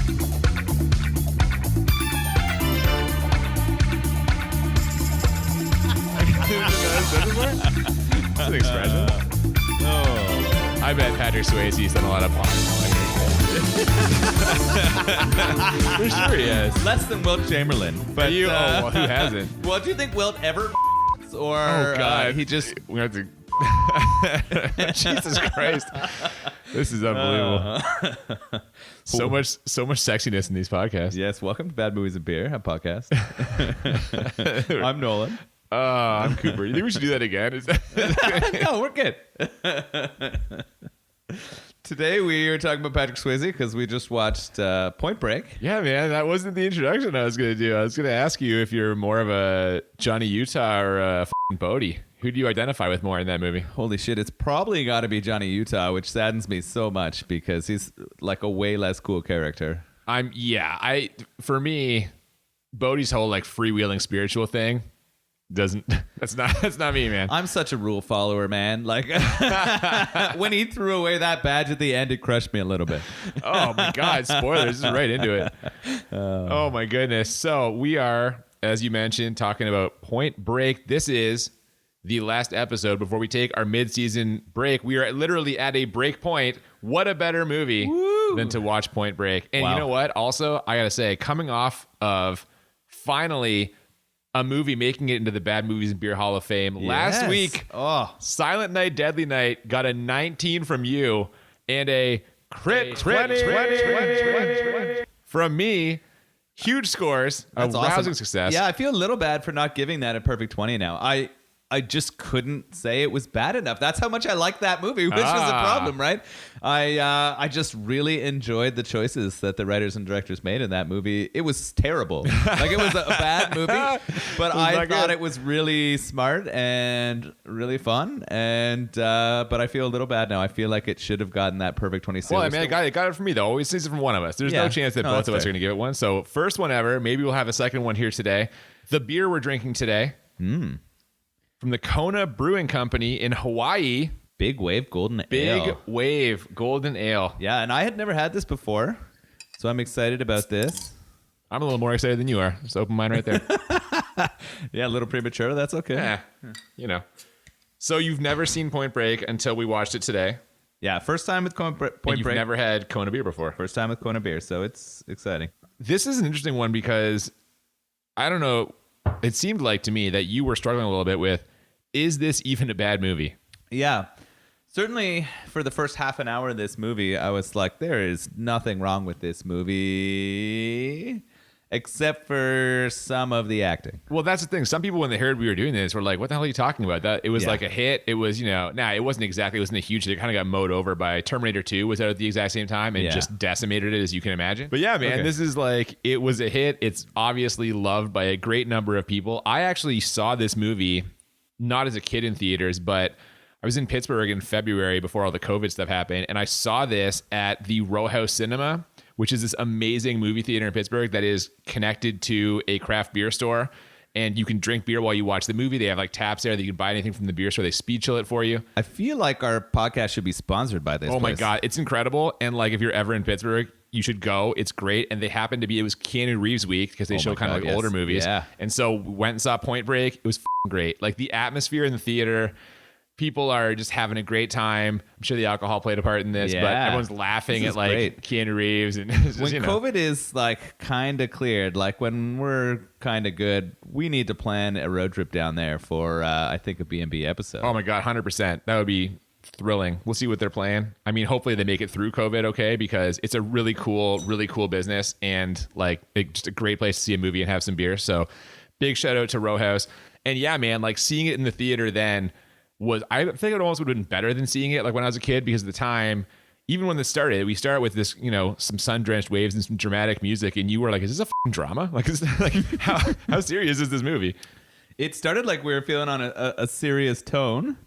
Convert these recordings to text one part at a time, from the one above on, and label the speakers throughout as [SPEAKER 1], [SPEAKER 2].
[SPEAKER 1] That's an expression. I bet Patrick Swayze's done a lot of podcasts. For sure he has.
[SPEAKER 2] Less than Wilt Chamberlain. But
[SPEAKER 1] who hasn't?
[SPEAKER 2] Well, do you think Wilt ever or
[SPEAKER 1] God.
[SPEAKER 2] he just...
[SPEAKER 1] We have to... Jesus Christ. This is unbelievable. So much sexiness in these podcasts.
[SPEAKER 2] Yes, welcome to Bad Movies and Beer, a podcast. I'm Nolan.
[SPEAKER 1] I'm Cooper. You think we should do that again?
[SPEAKER 2] No, we're good. Today we are talking about Patrick Swayze because we just watched Point Break.
[SPEAKER 1] Yeah, man, that wasn't the introduction I was going to do. I was going to ask you if you're more of a Johnny Utah or a f***ing Bodie. Who do you identify with more in that movie?
[SPEAKER 2] Holy shit, it's probably got to be Johnny Utah, which saddens me so much because he's like a way less cool character.
[SPEAKER 1] For me, Bodie's whole like freewheeling spiritual thing that's not me, man.
[SPEAKER 2] I'm such a rule follower, man. Like when he threw away that badge at the end, it crushed me a little bit.
[SPEAKER 1] Oh my God, spoilers, just right into it. Oh my goodness. So we are, as you mentioned, talking about Point Break. This is the last episode before we take our mid-season break. We are literally at a break point. What a better movie than to watch Point Break. And You know what? Also, I gotta say, coming off of finally a movie making it into the Bad Movies and Beer Hall of Fame. Last week, Silent Night, Deadly Night got a 19 from you and a crit 20 from me. Huge scores.
[SPEAKER 2] That's
[SPEAKER 1] a rousing success.
[SPEAKER 2] Yeah, I feel a little bad for not giving that a perfect 20 now. I just couldn't say it was bad enough. That's how much I liked that movie, which was a problem, right? I just really enjoyed the choices that the writers and directors made in that movie. It was terrible. Like, it was a bad movie, but I thought it was really smart and really fun. And but I feel a little bad now. I feel like it should have gotten that perfect 26.
[SPEAKER 1] Well, I mean, it got it from me, though. Always sees it from one of us. There's no chance that both of us are going to give it one. So first one ever. Maybe we'll have a second one here today. The beer we're drinking today. From the Kona Brewing Company in Hawaii.
[SPEAKER 2] Big Wave Golden Ale.
[SPEAKER 1] Big Wave Golden Ale.
[SPEAKER 2] Yeah, and I had never had this before, so I'm excited about this.
[SPEAKER 1] I'm a little more excited than you are. Just open mine right there.
[SPEAKER 2] Yeah, a little premature. That's okay.
[SPEAKER 1] Yeah, you know. So you've never seen Point Break until we watched it today.
[SPEAKER 2] Yeah, first time with Point Break.
[SPEAKER 1] You've never had Kona beer before.
[SPEAKER 2] First time with Kona beer, so it's exciting.
[SPEAKER 1] This is an interesting one because, I don't know, it seemed like to me that you were struggling a little bit with, is this even a bad movie?
[SPEAKER 2] Yeah. Certainly for the first half an hour of this movie, I was like, there is nothing wrong with this movie except for some of the acting.
[SPEAKER 1] Well, that's the thing. Some people, when they heard we were doing this, were like, what the hell are you talking about? That it was like a hit. It was, it wasn't exactly, it wasn't a huge hit. It kind of got mowed over by Terminator 2 was out at the exact same time and just decimated it, as you can imagine. But yeah, man, This is like, it was a hit. It's obviously loved by a great number of people. I actually saw this movie, not as a kid in theaters, but I was in Pittsburgh in February before all the COVID stuff happened. And I saw this at the Row House Cinema, which is this amazing movie theater in Pittsburgh that is connected to a craft beer store. And you can drink beer while you watch the movie. They have like taps there that you can buy anything from the beer store. They speed chill it for you.
[SPEAKER 2] I feel like our podcast should be sponsored by this place.
[SPEAKER 1] My God. It's incredible. And like, if you're ever in Pittsburgh, you should go. It's great. And they happen to be, it was Keanu Reeves week because they show kind of like older movies.
[SPEAKER 2] Yeah.
[SPEAKER 1] And so we went and saw Point Break. It was great. Like, the atmosphere in the theater, people are just having a great time. I'm sure the alcohol played a part in this, but everyone's laughing at like great. Keanu Reeves. And just,
[SPEAKER 2] when COVID is like kind of cleared, like when we're kind of good, we need to plan a road trip down there for I think a BMB episode.
[SPEAKER 1] Oh my God, 100%. That would be thrilling. We'll see what they're playing. I mean, hopefully they make it through COVID okay, because it's a really cool business and like just a great place to see a movie and have some beer. So big shout out to Row House. And yeah, man, like seeing it in the theater then I think it almost would have been better than seeing it like when I was a kid, because at the time, even when this started, we start with this, some sun-drenched waves and some dramatic music, and you were like, is this a fucking drama? Like, how serious is this movie?
[SPEAKER 2] It started like we were feeling on a serious tone,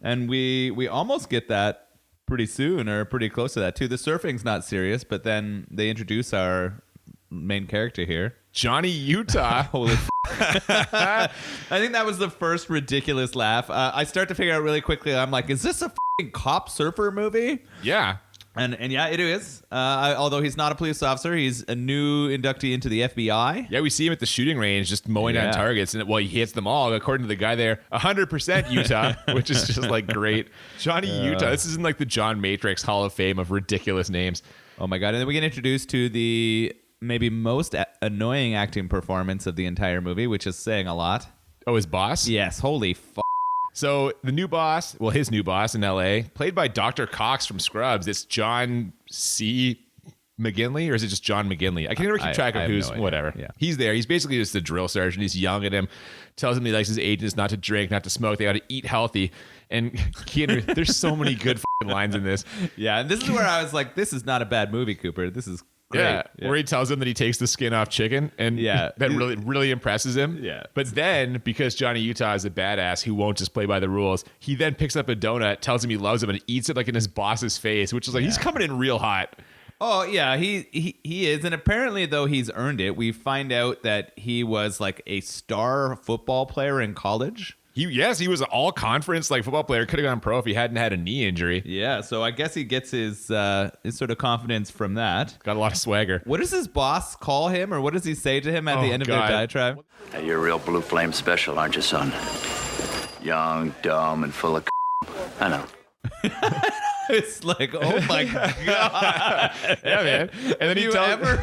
[SPEAKER 2] and we almost get that pretty soon, or pretty close to that too. The surfing's not serious, but then they introduce our main character here,
[SPEAKER 1] Johnny Utah.
[SPEAKER 2] Holy I think that was the first ridiculous laugh. I start to figure out really quickly, I'm like, is this a fucking cop surfer movie?
[SPEAKER 1] Yeah.
[SPEAKER 2] And yeah, it is. Although he's not a police officer, he's a new inductee into the FBI.
[SPEAKER 1] Yeah, we see him at the shooting range just mowing down targets, and he hits them all. According to the guy there, 100% Utah, which is just like great. Johnny Utah. This is in like the John Matrix Hall of Fame of ridiculous names.
[SPEAKER 2] Oh my God. And then we get introduced to the maybe most annoying acting performance of the entire movie, which is saying a lot.
[SPEAKER 1] Oh, his boss?
[SPEAKER 2] Yes. Holy
[SPEAKER 1] So the new boss, his new boss in L.A., played by Dr. Cox from Scrubs. It's John C. McGinley, or is it just John McGinley? I can never keep track of who's whatever.
[SPEAKER 2] Yeah.
[SPEAKER 1] He's there. He's basically just the drill sergeant. He's yelling at him, tells him he likes his agents not to drink, not to smoke. They got to eat healthy. And Keanu, there's so many good lines in this.
[SPEAKER 2] Yeah, and this is where I was like, this is not a bad movie, Cooper. This is great.
[SPEAKER 1] Yeah, where he tells him that he takes the skin off chicken, and that really impresses him.
[SPEAKER 2] Yeah.
[SPEAKER 1] But then, because Johnny Utah is a badass who won't just play by the rules, he then picks up a donut, tells him he loves him, and eats it like in his boss's face, which is like, he's coming in real hot.
[SPEAKER 2] Oh, yeah, he is. And apparently, though, he's earned it. We find out that he was like a star football player in college.
[SPEAKER 1] He was an all-conference football player. Could have gone pro if he hadn't had a knee injury.
[SPEAKER 2] Yeah, so I guess he gets his sort of confidence from that.
[SPEAKER 1] Got a lot of swagger.
[SPEAKER 2] What does his boss call him, or what does he say to him at the end of their diatribe?
[SPEAKER 3] Hey, you're a real blue flame special, aren't you, son? Young, dumb, and full of I know.
[SPEAKER 2] It's like, oh my God.
[SPEAKER 1] Yeah, man. And then
[SPEAKER 2] you ever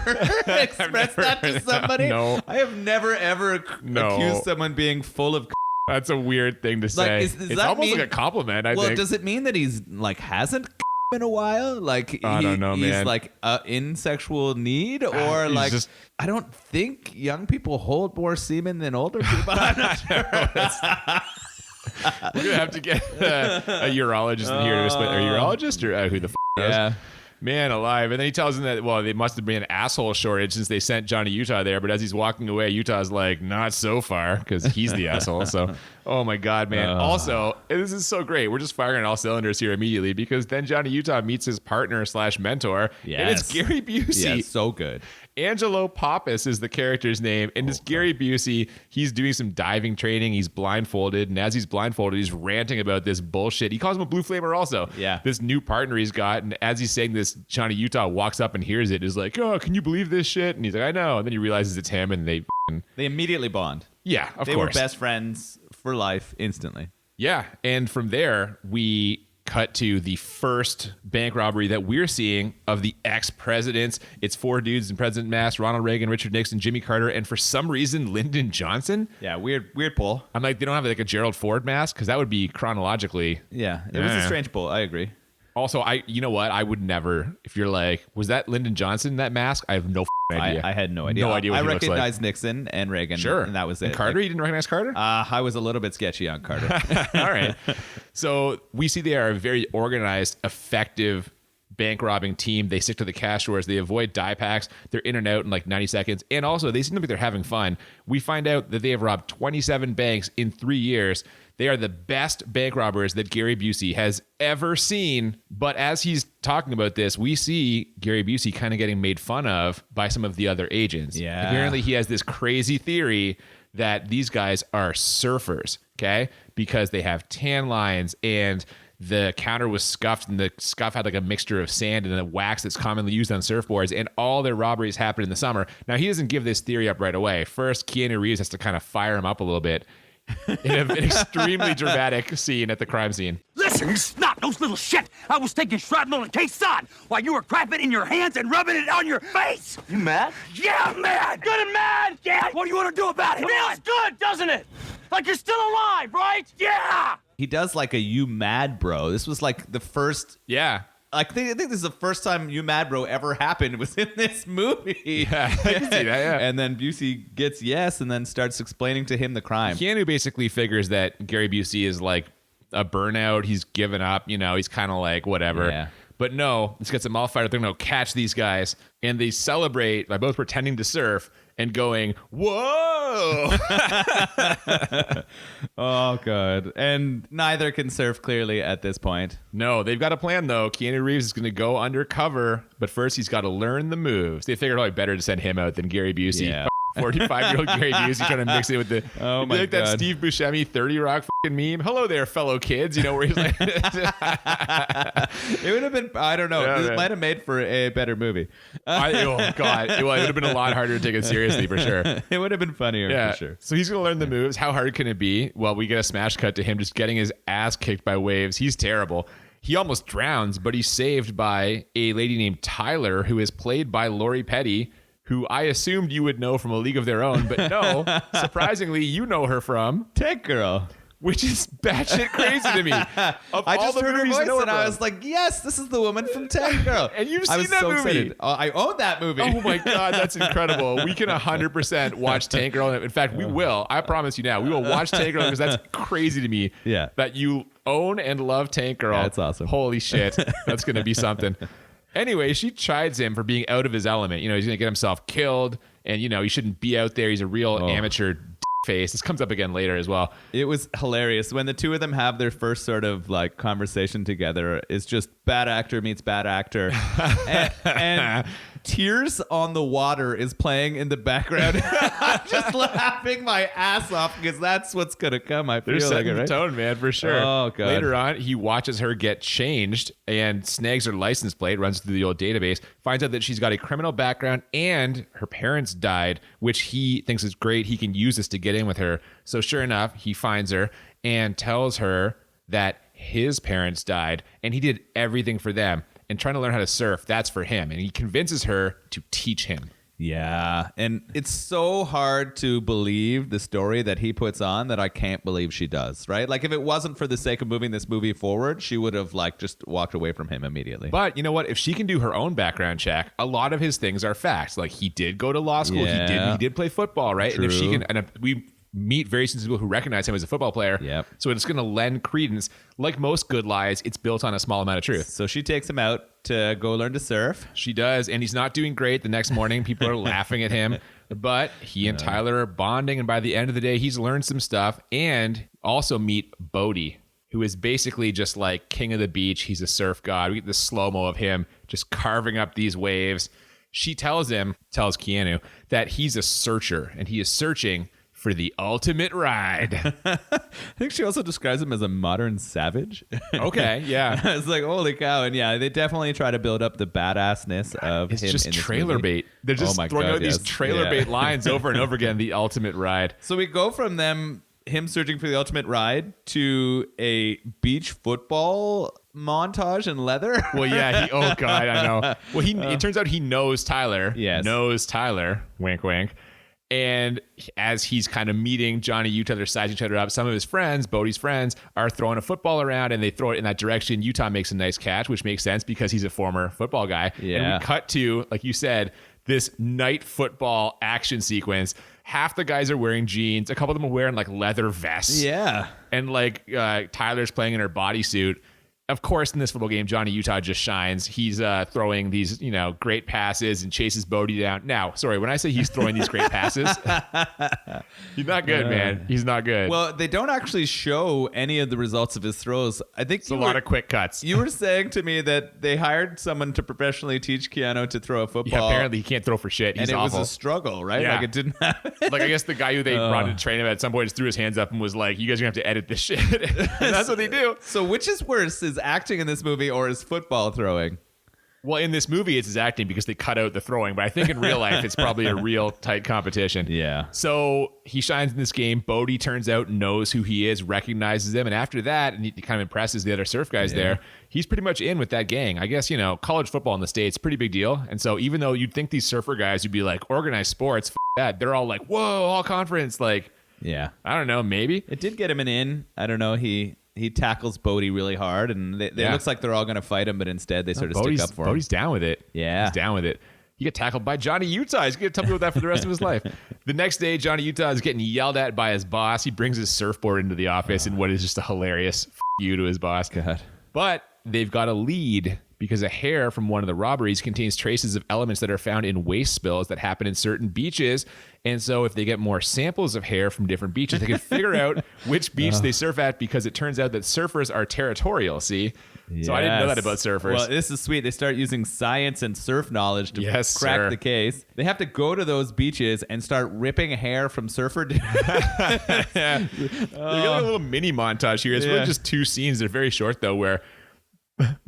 [SPEAKER 2] express that to somebody?
[SPEAKER 1] No.
[SPEAKER 2] I have never, ever accused someone being full of
[SPEAKER 1] That's a weird thing to say. It's almost like a compliment, I think.
[SPEAKER 2] Well, does it mean that he's hasn't in a while? I
[SPEAKER 1] don't know, man.
[SPEAKER 2] He's in sexual need, or I don't think young people hold more semen than older people. I'm not sure.
[SPEAKER 1] We're gonna have to get a urologist in here to explain. Are you a urologist or who the knows?
[SPEAKER 2] Yeah.
[SPEAKER 1] Man alive. And then he tells him that, they must have been an asshole shortage since they sent Johnny Utah there. But as he's walking away, Utah's like, not so far, because he's the asshole. So, oh my God, man. Also, this is so great. We're just firing on all cylinders here immediately, because then Johnny Utah meets his partner / mentor.
[SPEAKER 2] Yes.
[SPEAKER 1] And it's Gary Busey.
[SPEAKER 2] Yeah, so good.
[SPEAKER 1] Angelo Pappas is the character's name. And it's Gary Busey. He's doing some diving training. He's blindfolded. And as he's blindfolded, he's ranting about this bullshit. He calls him a blue flamer also.
[SPEAKER 2] Yeah.
[SPEAKER 1] This new partner he's got. And as he's saying this, Johnny Utah walks up and hears it. Is like, oh, can you believe this shit? And he's like, I know. And then he realizes it's him, and they
[SPEAKER 2] immediately bond.
[SPEAKER 1] Yeah, of course.
[SPEAKER 2] They were best friends for life instantly.
[SPEAKER 1] Yeah. And from there, we cut to the first bank robbery that we're seeing of the ex-presidents. It's 4 dudes in president masks: Ronald Reagan, Richard Nixon, Jimmy Carter, and for some reason, Lyndon Johnson.
[SPEAKER 2] Yeah, weird pull.
[SPEAKER 1] I'm like, they don't have a Gerald Ford mask, because that would be chronologically.
[SPEAKER 2] Yeah, it was a strange pull. I agree.
[SPEAKER 1] Also, you know what? I would never, if you're like, was that Lyndon Johnson, that mask? I have no idea.
[SPEAKER 2] I had no idea.
[SPEAKER 1] No idea what
[SPEAKER 2] I
[SPEAKER 1] he looks like.
[SPEAKER 2] recognized Nixon and Reagan.
[SPEAKER 1] Sure.
[SPEAKER 2] And that was it.
[SPEAKER 1] And Carter? You didn't recognize Carter?
[SPEAKER 2] I was a little bit sketchy on Carter.
[SPEAKER 1] All right. So we see they are a very organized, effective bank robbing team. They stick to the cash drawers. They avoid die packs. They're in and out in 90 seconds. And also, they seem to be they're having fun. We find out that they have robbed 27 banks in 3 years. They are the best bank robbers that Gary Busey has ever seen. But as he's talking about this, we see Gary Busey kind of getting made fun of by some of the other agents.
[SPEAKER 2] Yeah.
[SPEAKER 1] Apparently, he has this crazy theory that these guys are surfers, okay? Because they have tan lines, and the counter was scuffed, and the scuff had a mixture of sand and the wax that's commonly used on surfboards, and all their robberies happen in the summer. Now, he doesn't give this theory up right away. First, Keanu Reeves has to kind of fire him up a little bit in an extremely dramatic scene at the crime scene.
[SPEAKER 4] Listen, you snot-nosed little shit! I was taking shrapnel and K-Sod while you were crapping in your hands and rubbing it on your face!
[SPEAKER 3] You mad?
[SPEAKER 4] Yeah, I'm mad! Good and mad! Yeah! What do you want to do about it? Feels good, doesn't it? Like you're still alive, right? Yeah!
[SPEAKER 2] He does a you mad bro. This was the first...
[SPEAKER 1] Yeah.
[SPEAKER 2] I think this is the first time You Mad Bro ever happened was in this movie.
[SPEAKER 1] Yeah, I can see that, yeah.
[SPEAKER 2] And then Busey gets yes and then starts explaining to him the crime.
[SPEAKER 1] Keanu basically figures that Gary Busey is a burnout. He's given up. He's kind of whatever.
[SPEAKER 2] Yeah.
[SPEAKER 1] But no, this gets them all fired up. They're going to catch these guys. And they celebrate by both pretending to surf and going, whoa!
[SPEAKER 2] Oh, God. And neither can surf clearly at this point.
[SPEAKER 1] No, they've got a plan, though. Keanu Reeves is going to go undercover, but first he's got to learn the moves. They figured, better to send him out than Gary Busey.
[SPEAKER 2] Yeah.
[SPEAKER 1] 45-year-old Gary Busey trying to mix it with the
[SPEAKER 2] God.
[SPEAKER 1] that Steve Buscemi 30 Rock fucking meme. Hello there, fellow kids. You know, where he's like,
[SPEAKER 2] it would have been, I don't know.
[SPEAKER 1] Yeah,
[SPEAKER 2] This
[SPEAKER 1] man.
[SPEAKER 2] might have made for a better movie.
[SPEAKER 1] oh God, it would have been a lot harder to take it seriously for sure.
[SPEAKER 2] It would have been funnier
[SPEAKER 1] Yeah,
[SPEAKER 2] for sure.
[SPEAKER 1] So he's gonna learn the moves. How hard can it be? Well, we get a smash cut to him just getting his ass kicked by waves. He's terrible. He almost drowns, but he's saved by a lady named Tyler, who is played by Lori Petty, who I assumed you would know from A League of Their Own, but no, surprisingly, you know her from
[SPEAKER 2] Tech Girl.
[SPEAKER 1] which is batshit crazy to me. Of
[SPEAKER 2] I
[SPEAKER 1] all
[SPEAKER 2] just
[SPEAKER 1] the
[SPEAKER 2] heard her
[SPEAKER 1] movies to
[SPEAKER 2] voice
[SPEAKER 1] know
[SPEAKER 2] and I
[SPEAKER 1] from.
[SPEAKER 2] was like, yes, this is the woman from Tech Girl.
[SPEAKER 1] And you've
[SPEAKER 2] I
[SPEAKER 1] seen
[SPEAKER 2] was
[SPEAKER 1] that
[SPEAKER 2] so
[SPEAKER 1] movie.
[SPEAKER 2] excited. I own that movie.
[SPEAKER 1] Oh my God, that's incredible. We can 100% watch Tank Girl. In fact, we will. I promise you now. We will watch Tank Girl because that's crazy to me
[SPEAKER 2] Yeah.
[SPEAKER 1] that you own and love Tank Girl.
[SPEAKER 2] Yeah, that's awesome.
[SPEAKER 1] Holy shit. That's going to be something. Anyway, she chides him for being out of his element. You know, he's going to get himself killed and, you know, he shouldn't be out there. He's a real amateur face. This comes up again later as well.
[SPEAKER 2] It was hilarious when the two of them have their first sort of like conversation together. It's just bad actor meets bad actor, and Tears on the Water is playing in the background. I'm just laughing my ass off because that's what's gonna come. I feel
[SPEAKER 1] They're
[SPEAKER 2] like
[SPEAKER 1] setting
[SPEAKER 2] it,
[SPEAKER 1] the
[SPEAKER 2] right?
[SPEAKER 1] tone, man, for sure.
[SPEAKER 2] Oh, God.
[SPEAKER 1] Later on, he watches her get changed and snags her license plate, runs through the old database, finds out that she's got a criminal background and her parents died, which he thinks is great. He can use this to get in with her. So sure enough, he finds her and tells her that his parents died and he did everything for them. And trying to learn how to surf, that's for him. And he convinces her to teach him.
[SPEAKER 2] Yeah, and it's so hard to believe the story that he puts on that I can't believe she does, right? Like if it wasn't for the sake of moving this movie forward, she would have like just walked away from him immediately.
[SPEAKER 1] But you know what? If she can do her own background check, a lot of his things are facts. Like he did go to law school.
[SPEAKER 2] Yeah.
[SPEAKER 1] He did play football, right? And if she
[SPEAKER 2] True.
[SPEAKER 1] can, and if we meet very sensitive people who recognize him as a football player.
[SPEAKER 2] Yep.
[SPEAKER 1] So it's going to lend credence. Like most good lies, it's built on a small amount of truth.
[SPEAKER 2] So she takes him out to go learn to surf.
[SPEAKER 1] She does, and he's not doing great. The next morning, people are laughing at him, but he and Tyler are bonding, and by the end of the day, he's learned some stuff. And also meet Bodhi, who is basically just like king of the beach. He's a surf god. We get the slow-mo of him just carving up these waves. She tells Keanu, that he's a searcher, and he is searching for the ultimate ride.
[SPEAKER 2] I think she also describes him as a modern savage.
[SPEAKER 1] Okay, yeah.
[SPEAKER 2] It's like, holy cow. And yeah, they definitely try to build up the badassness of
[SPEAKER 1] It's
[SPEAKER 2] him
[SPEAKER 1] just
[SPEAKER 2] in this
[SPEAKER 1] trailer
[SPEAKER 2] movie.
[SPEAKER 1] bait. They're just
[SPEAKER 2] Oh my
[SPEAKER 1] throwing
[SPEAKER 2] God,
[SPEAKER 1] out these
[SPEAKER 2] yes.
[SPEAKER 1] trailer
[SPEAKER 2] Yeah.
[SPEAKER 1] bait lines over and over again. The ultimate ride.
[SPEAKER 2] So we go from him searching for the ultimate ride to a beach football montage in leather.
[SPEAKER 1] Well, yeah. Oh God, I know. Well, it turns out he knows Tyler.
[SPEAKER 2] Yes.
[SPEAKER 1] Knows Tyler. Wink, wink. And as he's kind of meeting Johnny Utah, they're sizing each other up. Some of his friends, Bodhi's friends, are throwing a football around and they throw it in that direction. Utah makes a nice catch, which makes sense because he's a former football guy.
[SPEAKER 2] Yeah.
[SPEAKER 1] And we cut to, like you said, this night football action sequence. Half the guys are wearing jeans. A couple of them are wearing like leather vests.
[SPEAKER 2] Yeah.
[SPEAKER 1] And like Tyler's playing in her bodysuit. Of course, in this football game, Johnny Utah just shines. He's throwing these, great passes and chases Bodhi down. Now, sorry, when I say he's throwing these great passes, he's not good, man. He's not good.
[SPEAKER 2] Well, they don't actually show any of the results of his throws. I think
[SPEAKER 1] it's a lot of quick cuts.
[SPEAKER 2] You were saying to me that they hired someone to professionally teach Keanu to throw a football.
[SPEAKER 1] Yeah, apparently he can't throw for shit. He's
[SPEAKER 2] and it
[SPEAKER 1] awful.
[SPEAKER 2] was a struggle, right?
[SPEAKER 1] Yeah.
[SPEAKER 2] Like it didn't happen.
[SPEAKER 1] Like I guess the guy who they brought in to train him at some point just threw his hands up and was like, "You guys are gonna have to edit this shit." And that's what they do.
[SPEAKER 2] So which is worse, is acting in this movie or is football throwing?
[SPEAKER 1] Well, in this movie, it's his acting because they cut out the throwing. But I think in real life, it's probably a real tight competition.
[SPEAKER 2] Yeah.
[SPEAKER 1] So he shines in this game. Bodhi turns out knows who he is, recognizes him. And after that, and he kind of impresses the other surf guys there, he's pretty much in with that gang. I guess, college football in the States, pretty big deal. And so even though you'd think these surfer guys would be like, organized sports, that, they're all like, whoa, all conference. Like,
[SPEAKER 2] Yeah.
[SPEAKER 1] I don't know, maybe.
[SPEAKER 2] It did get him an in. I don't know. He tackles Bodhi really hard, and it looks like they're all going to fight him, but instead they sort of stick up for him.
[SPEAKER 1] Bodhi's down with it.
[SPEAKER 2] Yeah.
[SPEAKER 1] He's down with it. He got tackled by Johnny Utah. He's going to tell me about that for the rest of his life. The next day, Johnny Utah is getting yelled at by his boss. He brings his surfboard into the office in what is just a hilarious you to his boss.
[SPEAKER 2] God.
[SPEAKER 1] But they've got a lead because a hair from one of the robberies contains traces of elements that are found in waste spills that happen in certain beaches. And so if they get more samples of hair from different beaches, they can figure out which beach they surf at, because it turns out that surfers are territorial, see?
[SPEAKER 2] Yes.
[SPEAKER 1] So I didn't know that about surfers.
[SPEAKER 2] Well, this is sweet. They start using science and surf knowledge to crack the case. They have to go to those beaches and start ripping hair from surfer dudes.
[SPEAKER 1] Yeah. You get a little mini montage here. It's really just two scenes. They're very short, though, where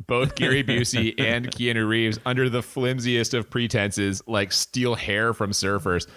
[SPEAKER 1] both Gary Busey and Keanu Reeves, under the flimsiest of pretenses, like steal hair from surfers.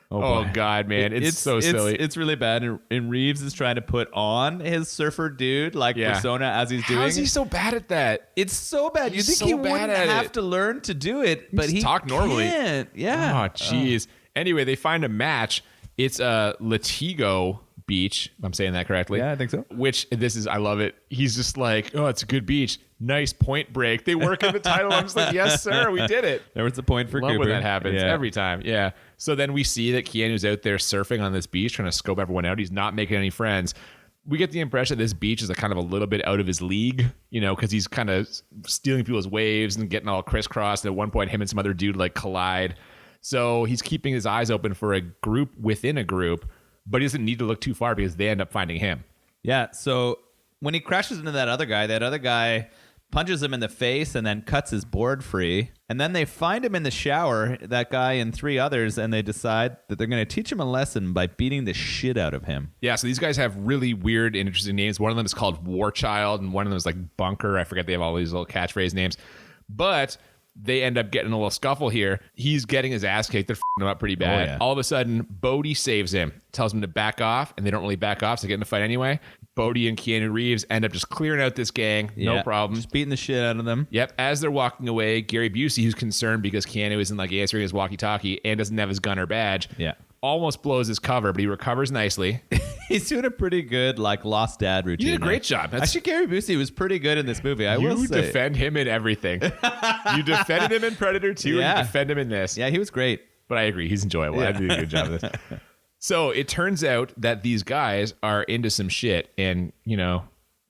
[SPEAKER 1] Oh God, man. It's so silly.
[SPEAKER 2] It's really bad. And Reeves is trying to put on his surfer dude persona as he's doing it.
[SPEAKER 1] How is he so bad at that?
[SPEAKER 2] It's so bad. You think he wouldn't have to learn to do it, but he
[SPEAKER 1] talk normally.
[SPEAKER 2] Can't. Yeah.
[SPEAKER 1] Oh, jeez. Anyway, they find a match. It's a Latigo beach. I'm saying that correctly.
[SPEAKER 2] Yeah, I think so.
[SPEAKER 1] I love it. He's just like, oh, it's a good beach. Nice point break. They work in the title. I'm just like, yes, sir, we did it.
[SPEAKER 2] There was a point for
[SPEAKER 1] Love
[SPEAKER 2] Cooper.
[SPEAKER 1] when that happens every time. Yeah. So then we see that Keanu's out there surfing on this beach, trying to scope everyone out. He's not making any friends. We get the impression this beach is kind of a little bit out of his league, because he's kind of stealing people's waves and getting all crisscrossed. At one point, him and some other dude collide. So he's keeping his eyes open for a group within a group, but he doesn't need to look too far because they end up finding him.
[SPEAKER 2] Yeah. So when he crashes into that other guy punches him in the face and then cuts his board free. And then they find him in the shower, that guy and three others, and they decide that they're going to teach him a lesson by beating the shit out of him.
[SPEAKER 1] Yeah, so these guys have really weird and interesting names. One of them is called War Child, and one of them is Bunker. I forget, they have all these little catchphrase names. But they end up getting a little scuffle here. He's getting his ass kicked. They're f***ing him up pretty bad.
[SPEAKER 2] Oh, yeah.
[SPEAKER 1] All of a sudden, Bodhi saves him, tells him to back off, and they don't really back off, so they get in a fight anyway. Bodhi and Keanu Reeves end up just clearing out this gang. No problem.
[SPEAKER 2] Just beating the shit out of them.
[SPEAKER 1] Yep. As they're walking away, Gary Busey, who's concerned because Keanu isn't answering his walkie-talkie and doesn't have his gun or badge, almost blows his cover, but he recovers nicely.
[SPEAKER 2] He's doing a pretty good lost dad routine.
[SPEAKER 1] You did a great job.
[SPEAKER 2] Actually, Gary Busey was pretty good in this movie. You
[SPEAKER 1] defend him in everything. You defended him in Predator 2 and you defend him in this.
[SPEAKER 2] Yeah, he was great.
[SPEAKER 1] But I agree. He's enjoyable. I did a good job of this. So it turns out that these guys are into some shit. And,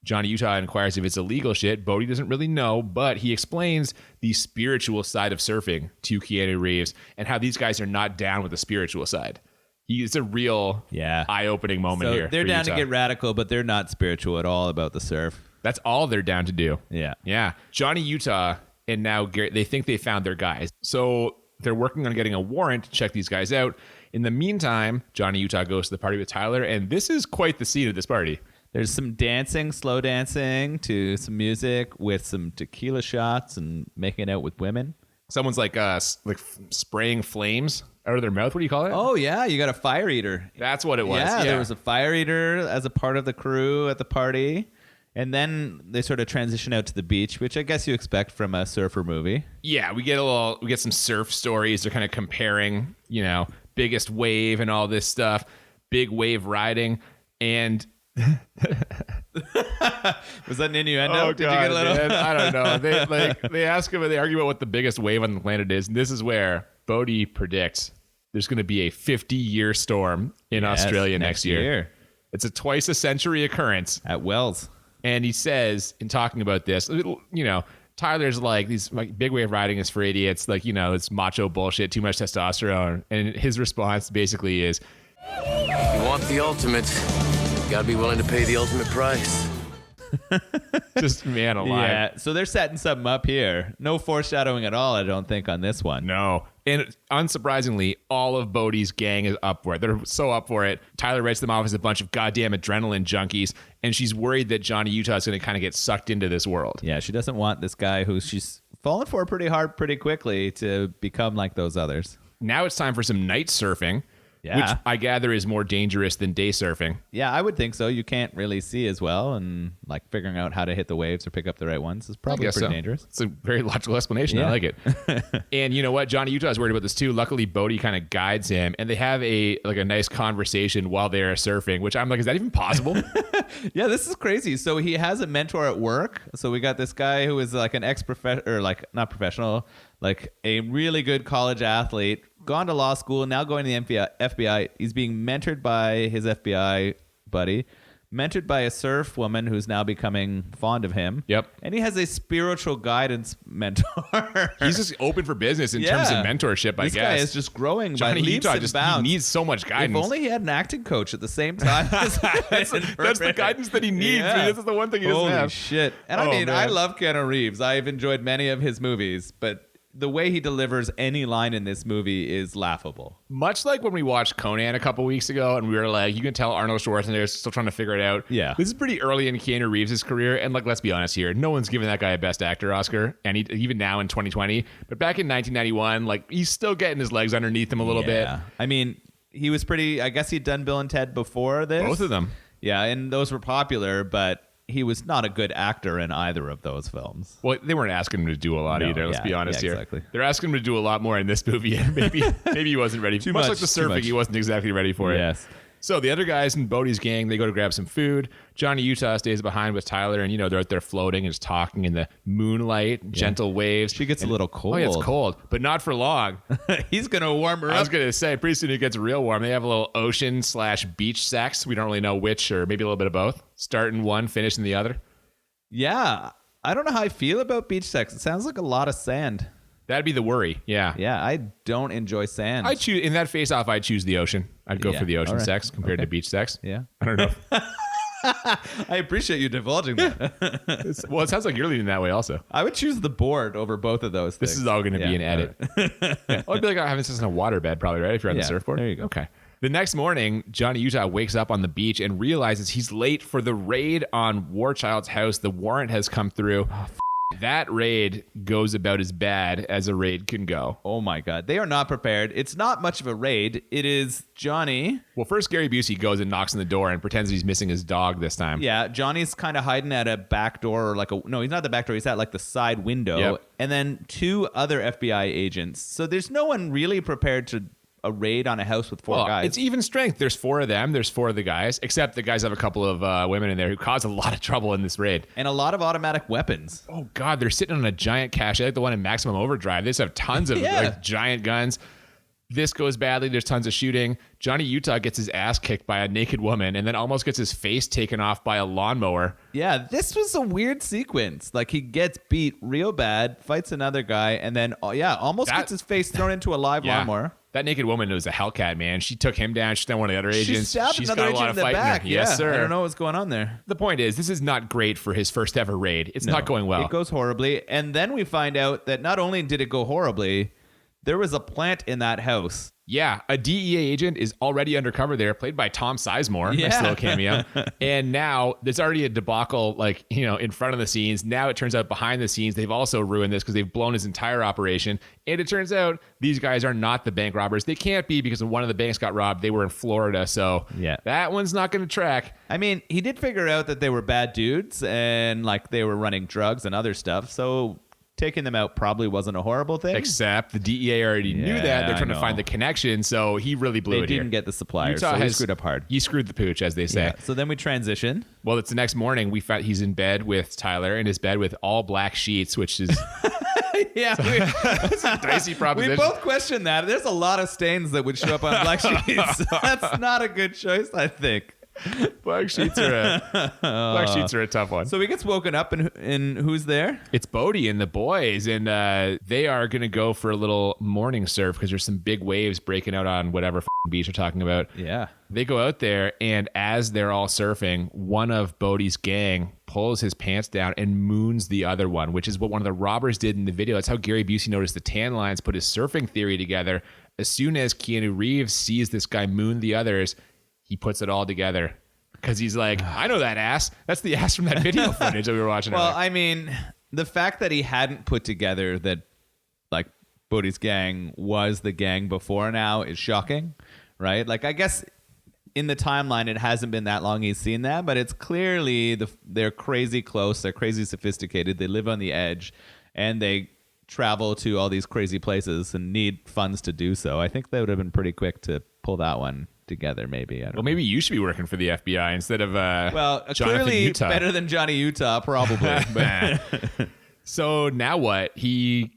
[SPEAKER 1] Johnny Utah inquires if it's illegal shit. Bodhi doesn't really know, but he explains the spiritual side of surfing to Keanu Reeves and how these guys are not down with the spiritual side. It's a real eye-opening moment here.
[SPEAKER 2] They're down to get radical, but they're not spiritual at all about the surf.
[SPEAKER 1] That's all they're down to do.
[SPEAKER 2] Yeah.
[SPEAKER 1] Yeah. Johnny Utah and now Gary, they think they found their guys. So they're working on getting a warrant to check these guys out. In the meantime, Johnny Utah goes to the party with Tyler, and this is quite the scene of this party.
[SPEAKER 2] There's some dancing, slow dancing to some music with some tequila shots and making out with women.
[SPEAKER 1] Someone's spraying flames out of their mouth. What do you call it?
[SPEAKER 2] Oh, yeah. You got a fire eater.
[SPEAKER 1] That's what it was.
[SPEAKER 2] Yeah, there was a fire eater as a part of the crew at the party. And then they sort of transition out to the beach, which I guess you expect from a surfer movie.
[SPEAKER 1] Yeah, we get some surf stories. They're kind of comparing, biggest wave and all this stuff, big wave riding. And
[SPEAKER 2] was that an innuendo?
[SPEAKER 1] Oh,
[SPEAKER 2] Did
[SPEAKER 1] God,
[SPEAKER 2] you get a little?
[SPEAKER 1] Man, I don't know. They ask him, they argue about what the biggest wave on the planet is, and this is where Bodhi predicts there's going to be a 50-year storm in Australia next year. It's a twice a century occurrence
[SPEAKER 2] at Wells,
[SPEAKER 1] and he says in talking about this, Tyler's these big wave riding is for idiots, it's macho bullshit, too much testosterone, and his response basically is,
[SPEAKER 5] you want the ultimate, you gotta be willing to pay the ultimate price.
[SPEAKER 1] Just man alive.
[SPEAKER 2] Yeah, so they're setting something up here. No foreshadowing at all, I don't think, on this one.
[SPEAKER 1] No. And unsurprisingly, all of Bodhi's gang is up for it. They're so up for it. Tyler writes them off as a bunch of goddamn adrenaline junkies, and she's worried that Johnny Utah is going to kind of get sucked into this world.
[SPEAKER 2] Yeah, she doesn't want this guy who she's fallen for pretty hard pretty quickly to become like those others.
[SPEAKER 1] Now it's time for some night surfing.
[SPEAKER 2] Yeah.
[SPEAKER 1] Which I gather is more dangerous than day surfing.
[SPEAKER 2] Yeah, I would think so. You can't really see as well, and figuring out how to hit the waves or pick up the right ones is probably pretty dangerous.
[SPEAKER 1] It's a very logical explanation. Yeah. I like it. And you know what? Johnny Utah is worried about this too. Luckily, Bodhi kind of guides him, and they have a nice conversation while they're surfing, which I'm like, is that even possible?
[SPEAKER 2] Yeah, this is crazy. So he has a mentor at work. So we got this guy who is an not professional, a really good college athlete, gone to law school, now going to the FBI. He's being mentored by his FBI buddy. mentored by a surf woman who's now becoming fond of him.
[SPEAKER 1] Yep.
[SPEAKER 2] And he has a spiritual guidance mentor.
[SPEAKER 1] He's just open for business in terms of mentorship, I
[SPEAKER 2] guess. This guy is just growing
[SPEAKER 1] Johnny
[SPEAKER 2] by leaps
[SPEAKER 1] Utah
[SPEAKER 2] and bounds.
[SPEAKER 1] He needs so much guidance.
[SPEAKER 2] If only he had an acting coach at the same time. That's
[SPEAKER 1] the guidance that he needs. Yeah. This is the one thing he doesn't have.
[SPEAKER 2] Holy shit. And I mean, I love Keanu Reeves. I've enjoyed many of his movies, but the way he delivers any line in this movie is laughable.
[SPEAKER 1] Much like when we watched Conan a couple weeks ago, and we were like, you can tell Arnold Schwarzenegger is still trying to figure it out.
[SPEAKER 2] Yeah.
[SPEAKER 1] This is pretty early in Keanu Reeves' career, and like, let's be honest here, no one's giving that guy a Best Actor Oscar, and even now in 2020. But back in 1991, like, he's still getting his legs underneath him a little bit.
[SPEAKER 2] I mean, he was pretty, I guess he'd done Bill and Ted before this.
[SPEAKER 1] Both of them.
[SPEAKER 2] Yeah, and those were popular, but he was not a good actor in either of those films.
[SPEAKER 1] Well, they weren't asking him to do a lot either. Let's be honest here.
[SPEAKER 2] Exactly.
[SPEAKER 1] They're asking him to do a lot more in this movie, and maybe he wasn't ready.
[SPEAKER 2] Too
[SPEAKER 1] much
[SPEAKER 2] much,
[SPEAKER 1] like the
[SPEAKER 2] too
[SPEAKER 1] surfing,
[SPEAKER 2] much.
[SPEAKER 1] he wasn't exactly ready for it.
[SPEAKER 2] Yes.
[SPEAKER 1] So the other guys in Bodie's gang, they go to grab some food. Johnny Utah stays behind with Tyler, and they're out there floating and just talking in the moonlight, gentle waves.
[SPEAKER 2] She gets a little cold.
[SPEAKER 1] Oh, yeah, it's cold, but not for long.
[SPEAKER 2] He's gonna warm her up.
[SPEAKER 1] I was gonna say, pretty soon it gets real warm. They have a little ocean/beach sex. We don't really know which, or maybe a little bit of both. Starting one, finishing the other.
[SPEAKER 2] Yeah, I don't know how I feel about beach sex. It sounds like a lot of sand.
[SPEAKER 1] That'd be the worry. Yeah.
[SPEAKER 2] Yeah, I don't enjoy sand.
[SPEAKER 1] I choose in that face-off. I'd choose the ocean. I'd go for the ocean sex compared to beach sex.
[SPEAKER 2] Yeah,
[SPEAKER 1] I don't know.
[SPEAKER 2] I appreciate you divulging that.
[SPEAKER 1] Well, it sounds like you're leaning that way also.
[SPEAKER 2] I would choose the board over both of those things.
[SPEAKER 1] This is all going to be an edit. Yeah. I'd be like having sex in a waterbed probably, right? If you're on the surfboard.
[SPEAKER 2] There you go.
[SPEAKER 1] Okay. The next morning, Johnny Utah wakes up on the beach and realizes he's late for the raid on Warchild's house. The warrant has come through. That raid goes about as bad as a raid can go.
[SPEAKER 2] Oh my God. They are not prepared. It's not much of a raid. It is Johnny.
[SPEAKER 1] Well, first Gary Busey goes and knocks on the door and pretends he's missing his dog this time.
[SPEAKER 2] Yeah, Johnny's kind of hiding at a back door, or no, he's not the back door. He's at like the side window.
[SPEAKER 1] Yep.
[SPEAKER 2] And then two other FBI agents. So there's no one really prepared to a raid on a house with four guys.
[SPEAKER 1] It's even strength. There's four of them. There's four of the guys, except the guys have a couple of women in there who cause a lot of trouble in this raid.
[SPEAKER 2] And a lot of automatic weapons.
[SPEAKER 1] Oh, God. They're sitting on a giant cache, like the one in Maximum Overdrive. They just have tons of giant guns. This goes badly. There's tons of shooting. Johnny Utah gets his ass kicked by a naked woman and then almost gets his face taken off by a lawnmower.
[SPEAKER 2] Yeah, this was a weird sequence. Like, he gets beat real bad, fights another guy, and then, almost gets his face thrown into a live lawnmower.
[SPEAKER 1] That naked woman was a Hellcat, man. She took him down. She stabbed one of the other agents.
[SPEAKER 2] She's got a lot of fight back.
[SPEAKER 1] Yes, sir.
[SPEAKER 2] I don't know what's going on there.
[SPEAKER 1] The point is, this is not great for his first ever raid. It's not going well.
[SPEAKER 2] It goes horribly. And then we find out that not only did it go horribly, there was a plant in that house.
[SPEAKER 1] Yeah, a DEA agent is already undercover there, played by Tom Sizemore.
[SPEAKER 2] Yeah.
[SPEAKER 1] Nice little cameo. And now there's already a debacle, in front of the scenes. Now it turns out behind the scenes, they've also ruined this because they've blown his entire operation. And it turns out these guys are not the bank robbers. They can't be because when one of the banks got robbed, they were in Florida. So that one's not going to track.
[SPEAKER 2] I mean, he did figure out that they were bad dudes and they were running drugs and other stuff. So taking them out probably wasn't a horrible thing.
[SPEAKER 1] Except the DEA already knew that. They're trying to find the connection, so he really blew it here.
[SPEAKER 2] They didn't get the suppliers,
[SPEAKER 1] Utah
[SPEAKER 2] so he screwed up hard.
[SPEAKER 1] He screwed the pooch, as they say.
[SPEAKER 2] Yeah. So then we transition.
[SPEAKER 1] Well, it's the next morning. We found he's in bed with Tyler, in his bed with all black sheets, which is...
[SPEAKER 2] It's
[SPEAKER 1] a dicey proposition.
[SPEAKER 2] We both questioned that. There's a lot of stains that would show up on black sheets. That's not a good choice, I think.
[SPEAKER 1] Black sheets are a tough one.
[SPEAKER 2] So he gets woken up, and who's there?
[SPEAKER 1] It's Bodie and the boys, and they are going to go for a little morning surf because there's some big waves breaking out on whatever beach we're talking about.
[SPEAKER 2] Yeah.
[SPEAKER 1] They go out there, and as they're all surfing, one of Bodie's gang pulls his pants down and moons the other one, which is what one of the robbers did in the video. That's how Gary Busey noticed the tan lines, put his surfing theory together. As soon as Keanu Reeves sees this guy moon the others, he puts it all together because he's like, I know that ass. That's the ass from that video footage that we were watching.
[SPEAKER 2] Well, I mean, the fact that he hadn't put together that Bodie's gang was the gang before now is shocking, right? I guess in the timeline, it hasn't been that long he's seen that, but it's clearly they're crazy close. They're crazy sophisticated. They live on the edge and they travel to all these crazy places and need funds to do so. I think they would have been pretty quick to pull that one together, maybe.
[SPEAKER 1] Maybe you should be working for the FBI instead of Jonathan
[SPEAKER 2] clearly
[SPEAKER 1] Utah.
[SPEAKER 2] Better than Johnny Utah, probably. But
[SPEAKER 1] so now what? He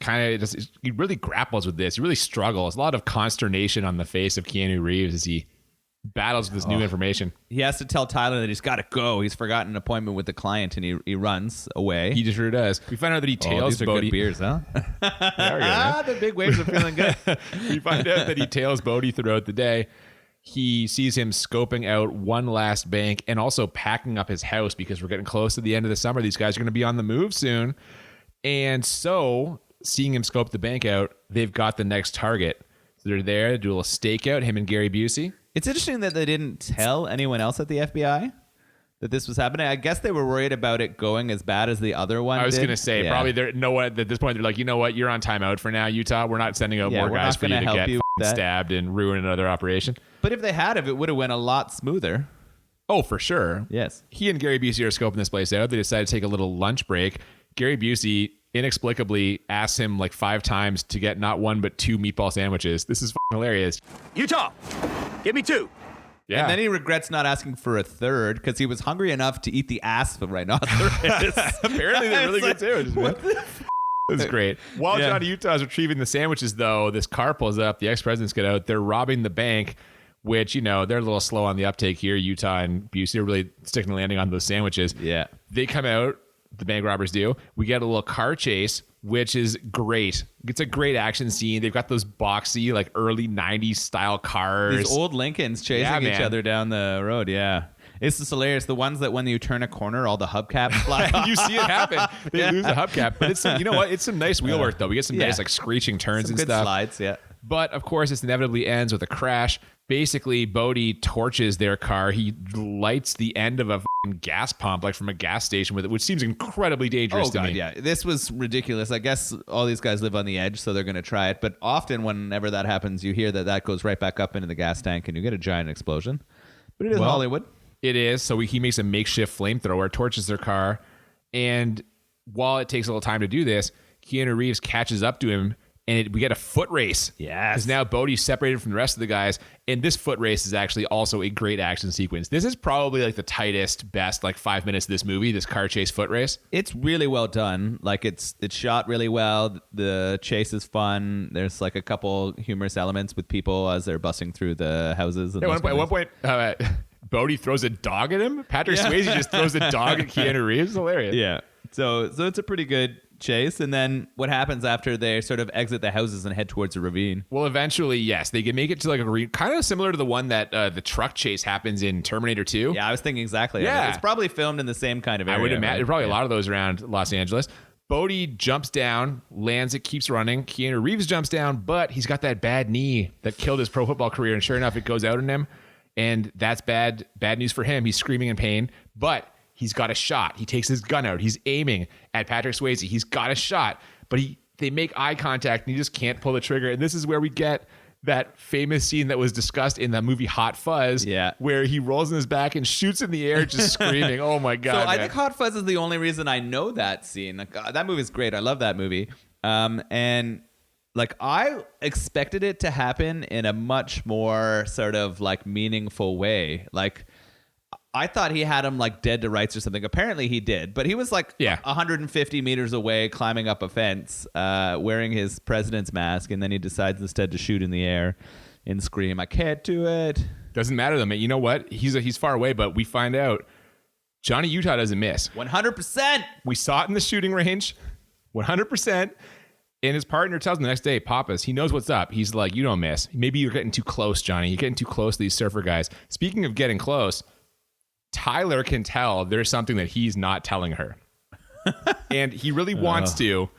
[SPEAKER 1] really grapples with this. He really struggles. A lot of consternation on the face of Keanu Reeves as he battles with this new information.
[SPEAKER 2] He has to tell Tyler that he's got to go. He's forgotten an appointment with the client, and he runs away.
[SPEAKER 1] He just sure does. We find out that he tails
[SPEAKER 2] these are
[SPEAKER 1] Bodhi.
[SPEAKER 2] good beers, huh?
[SPEAKER 1] The
[SPEAKER 2] big waves are feeling good.
[SPEAKER 1] We find out that he tails Bodhi throughout the day. He sees him scoping out one last bank and also packing up his house because we're getting close to the end of the summer. These guys are going to be on the move soon. And so, seeing him scope the bank out, they've got the next target. So they're there to do a little stakeout, him and Gary Busey.
[SPEAKER 2] It's interesting that they didn't tell anyone else at the FBI that this was happening. I guess they were worried about it going as bad as the other one.
[SPEAKER 1] I was
[SPEAKER 2] did.
[SPEAKER 1] going to say, probably they're no one at this point. They're like, you know what? You're on timeout for now, Utah. We're not sending out more guys for you to get stabbed and ruin another operation.
[SPEAKER 2] But if they had, it would have went a lot smoother.
[SPEAKER 1] Oh, for sure.
[SPEAKER 2] Yes.
[SPEAKER 1] He and Gary Busey are scoping this place out. They decide to take a little lunch break. Gary Busey inexplicably asks him like 5 times to get not 1 but 2 meatball sandwiches. This is hilarious.
[SPEAKER 4] Utah, give me 2.
[SPEAKER 1] Yeah.
[SPEAKER 2] And then he regrets not asking for a third because he was hungry enough to eat the ass of rhinoceros.
[SPEAKER 1] Apparently they're really good sandwiches, man. This is great. While Johnny Utah is retrieving the sandwiches, though, this car pulls up. The ex-presidents get out. They're robbing the bank, which, you know, they're a little slow on the uptake here. Utah and Busey are really sticking the landing on those sandwiches.
[SPEAKER 2] Yeah.
[SPEAKER 1] They come out. The bank robbers do. We get a little car chase, which is great. It's a great action scene. They've got those boxy, like early 90s style cars.
[SPEAKER 2] These old Lincolns chasing each other down the road. Yeah. It's just hilarious. The ones that when you turn a corner, all the hubcaps fly off.
[SPEAKER 1] You see it happen. They lose the hubcap. But it's some, you know what? It's some nice wheel work, though. We get some nice like screeching turns
[SPEAKER 2] some
[SPEAKER 1] and
[SPEAKER 2] good
[SPEAKER 1] stuff.
[SPEAKER 2] Slides, yeah.
[SPEAKER 1] But, of course, it inevitably ends with a crash. Basically, Bodhi torches their car. He lights the end of a gas pump, like from a gas station with it, which seems incredibly dangerous to me.
[SPEAKER 2] Yeah. This was ridiculous. I guess all these guys live on the edge, so they're going to try it. But often whenever that happens, you hear that goes right back up into the gas tank and you get a giant explosion. But it is Hollywood. It
[SPEAKER 1] is. So he makes a makeshift flamethrower, torches their car. And while it takes a little time to do this, Keanu Reeves catches up to him. And we get a foot race.
[SPEAKER 2] Yes.
[SPEAKER 1] Because now Bodhi's separated from the rest of the guys. And this foot race is actually also a great action sequence. This is probably like the tightest, best, like 5 minutes of this movie, this car chase foot race.
[SPEAKER 2] It's really well done. Like it's shot really well. The chase is fun. There's like a couple humorous elements with people as they're busting through the houses. And
[SPEAKER 1] at one point, Bodhi throws a dog at him. Patrick Swayze just throws a dog at Keanu Reeves. Hilarious.
[SPEAKER 2] Yeah. So it's a pretty good chase. And then what happens after they sort of exit the houses and head towards a ravine?
[SPEAKER 1] Well, eventually, yes, they can make it to like a ravine, kind of similar to the one that the truck chase happens in Terminator 2.
[SPEAKER 2] Yeah, I was thinking exactly.
[SPEAKER 1] Yeah.
[SPEAKER 2] It's probably filmed in the same kind of area.
[SPEAKER 1] I would imagine.
[SPEAKER 2] Right?
[SPEAKER 1] Probably a lot of those around Los Angeles. Bodhi jumps down, lands it, keeps running. Keanu Reeves jumps down, but he's got that bad knee that killed his pro football career. And sure enough, it goes out on him. And that's bad news for him. He's screaming in pain, but he's got a shot. He takes his gun out. He's aiming at Patrick Swayze. He's got a shot, but they make eye contact and he just can't pull the trigger. And this is where we get that famous scene that was discussed in the movie Hot Fuzz, where he rolls on his back and shoots in the air just screaming. Oh my God.
[SPEAKER 2] So I think Hot Fuzz is the only reason I know that scene. Like, that movie is great. I love that movie. And like I expected it to happen in a much more sort of like meaningful way. Like I thought he had him like dead to rights or something. Apparently he did, but he was like 150 meters away climbing up a fence, wearing his president's mask. And then he decides instead to shoot in the air and scream, "I can't do it."
[SPEAKER 1] Doesn't matter though, man. You know what? He's far away, but we find out Johnny Utah doesn't miss.
[SPEAKER 2] 100%.
[SPEAKER 1] We saw it in the shooting range. 100%. And his partner tells him the next day, Pappas, he knows what's up. He's like, you don't miss. Maybe you're getting too close, Johnny. You're getting too close to these surfer guys. Speaking of getting close, Tyler can tell there's something that he's not telling her. And he really wants to,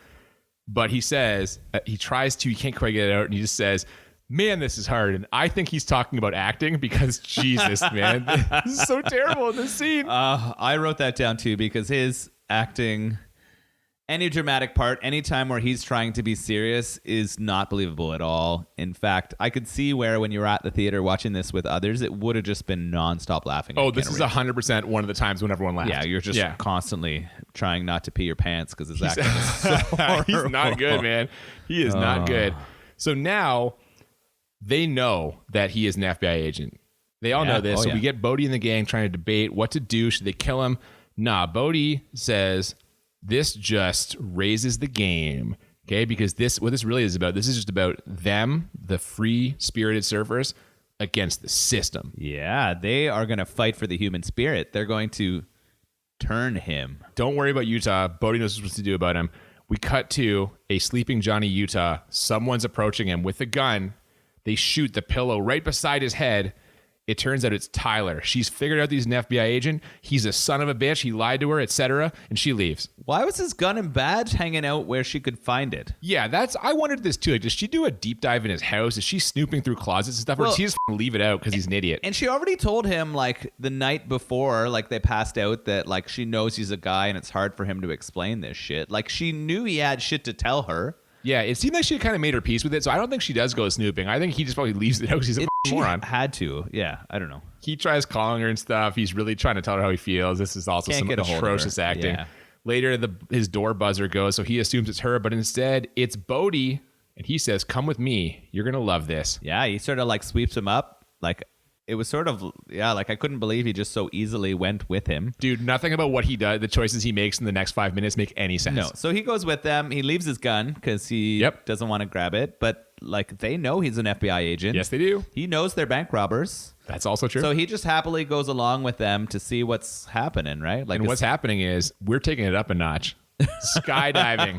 [SPEAKER 1] but he says, he tries to, he can't quite get it out. And he just says, man, this is hard. And I think he's talking about acting because Jesus, man, this is so terrible in this scene.
[SPEAKER 2] I wrote that down too because his acting... Any dramatic part, any time where he's trying to be serious is not believable at all. In fact, I could see where when you were at the theater watching this with others, it would have just been nonstop laughing.
[SPEAKER 1] Oh, this is 100% one of the times when everyone laughs.
[SPEAKER 2] Yeah, you're just constantly trying not to pee your pants because his acting is so
[SPEAKER 1] He's not good, man. He is not good. So now they know that he is an FBI agent. They all know this. So we get Bodhi and the gang trying to debate what to do. Should they kill him? Nah, Bodhi says... This just raises the game, okay? Because what this really is about, this is just about them, the free-spirited surfers, against the system.
[SPEAKER 2] Yeah, they are going to fight for the human spirit. They're going to turn him.
[SPEAKER 1] Don't worry about Utah. Bodhi knows what to do about him. We cut to a sleeping Johnny Utah. Someone's approaching him with a gun. They shoot the pillow right beside his head. It turns out it's Tyler. She's figured out he's an FBI agent. He's a son of a bitch. He lied to her, etc. And she leaves.
[SPEAKER 2] Why was his gun and badge hanging out where she could find it?
[SPEAKER 1] Yeah, I wondered this too. Like, does she do a deep dive in his house? Is she snooping through closets and stuff? Or does she just leave it out because he's an idiot?
[SPEAKER 2] And she already told him, like, the night before, like, they passed out that, like, she knows he's a guy and it's hard for him to explain this shit. Like, she knew he had shit to tell her.
[SPEAKER 1] Yeah, it seemed like she kind of made her peace with it, so I don't think she does go snooping. I think he just probably leaves it out because he's a moron.
[SPEAKER 2] Had to. Yeah, I don't know.
[SPEAKER 1] He tries calling her and stuff. He's really trying to tell her how he feels. This is also some atrocious acting.
[SPEAKER 2] Yeah.
[SPEAKER 1] Later, his door buzzer goes, so he assumes it's her, but instead, it's Bodhi, and he says, come with me. You're going to love this.
[SPEAKER 2] Yeah, he sort of, like, sweeps him up. Like, it was sort of, like, I couldn't believe he just so easily went with him.
[SPEAKER 1] Dude, nothing about what he does, the choices he makes in the next 5 minutes make any sense.
[SPEAKER 2] No, so he goes with them. He leaves his gun because he doesn't want to grab it. But, like, they know he's an FBI agent.
[SPEAKER 1] Yes, they do.
[SPEAKER 2] He knows they're bank robbers.
[SPEAKER 1] That's also true.
[SPEAKER 2] So he just happily goes along with them to see what's happening, right? Like,
[SPEAKER 1] and what's happening is we're taking it up a notch. Skydiving.